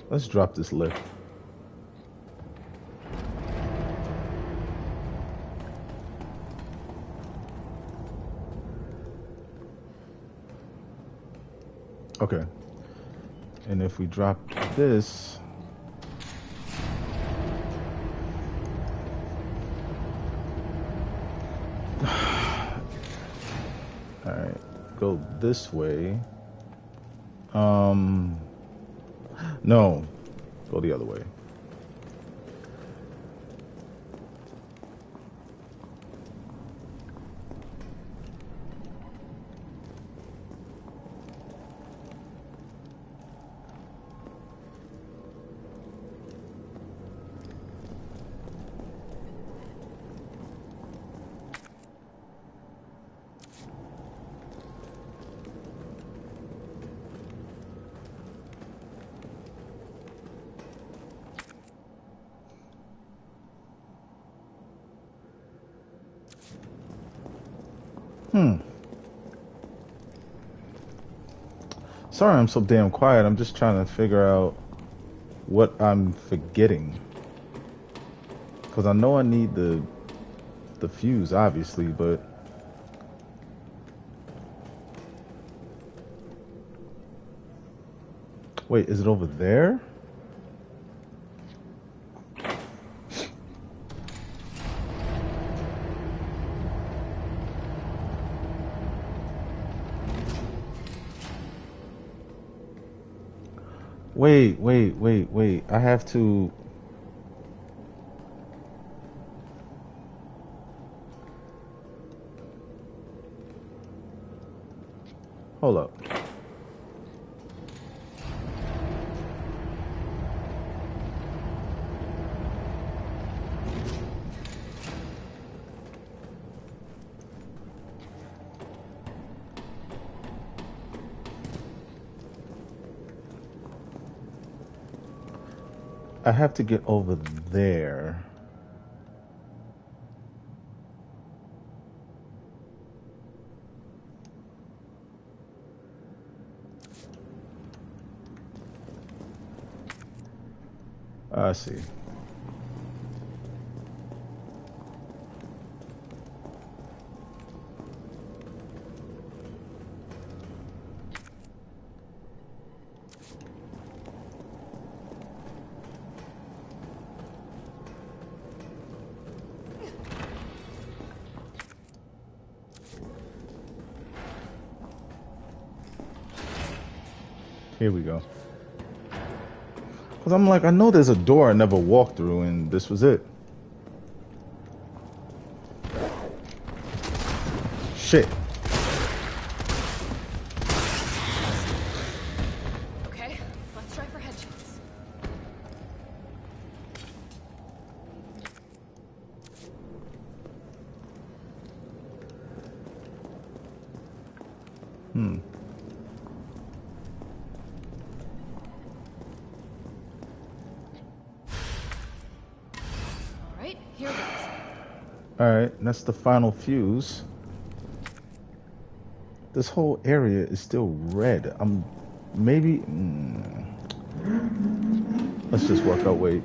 Let's drop this lift. Okay. And if we drop this, all right, go this way. No, go the other way. Sorry I'm so damn quiet. I'm just trying to figure out what I'm forgetting. Because I know I need the fuse, obviously, but Wait, is it over there? Wait. I have to... Hold up. I have to get over there. I see. Here we go. Because I'm like, I know there's a door I never walked through, and this was it. Shit. Okay, let's try for headshots. Alright, here goes. Alright, that's the final fuse. This whole area is still red. Maybe... Let's just work our way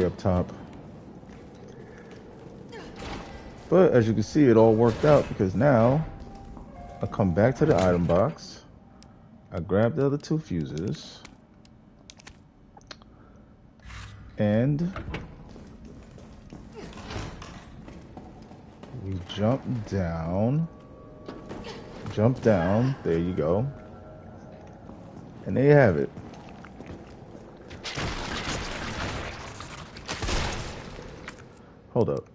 up top. But as you can see, it all worked out because now I come back to the item box. I grab the other two fuses. And we jump down. There you go. And there you have it. Hold up.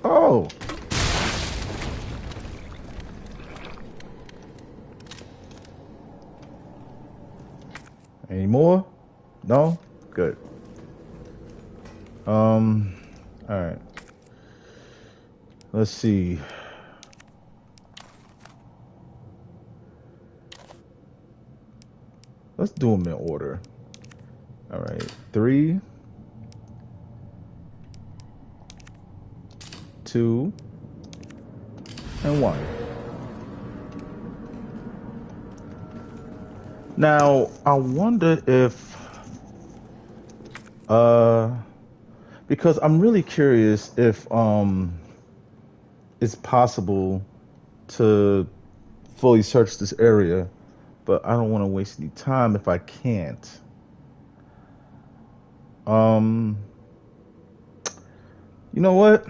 Oh! Any more? No? Good. Alright. Let's see. Let's do them in order. Alright. 3, 2, and 1. Now, I wonder if, because I'm really curious if, it's possible to fully search this area, but I don't want to waste any time if I can't. You know what?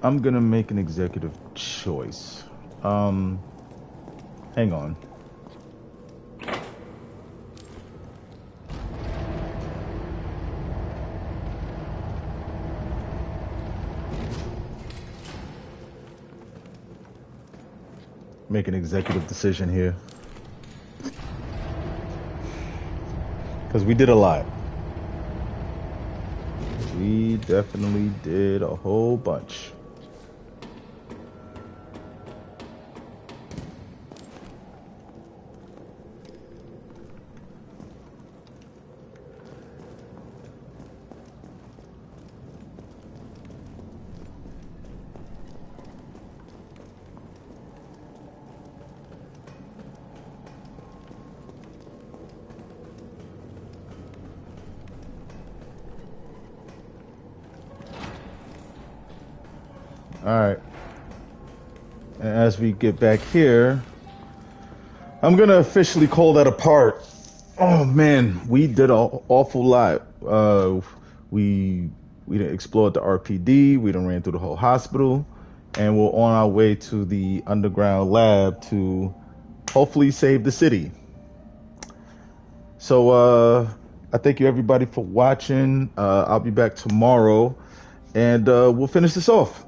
I'm gonna make an executive choice. Hang on. Make an executive decision here. Because we did a lot. We definitely did a whole bunch. Alright. And as we get back here, I'm gonna officially call that a part. Oh man, we did an awful lot. We explored the RPD, we done ran through the whole hospital, and we're on our way to the underground lab to hopefully save the city. So I thank you everybody for watching. I'll be back tomorrow, and we'll finish this off.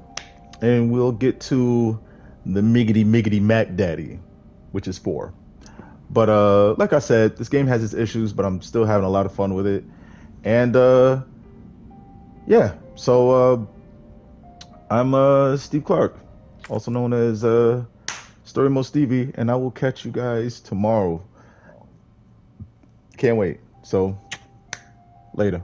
And we'll get to the Miggity Mac Daddy, which is 4. But like I said, this game has its issues, but I'm still having a lot of fun with it. And yeah, so I'm Steve Clark, also known as Story Mode Stevie, and I will catch you guys tomorrow. Can't wait. So later.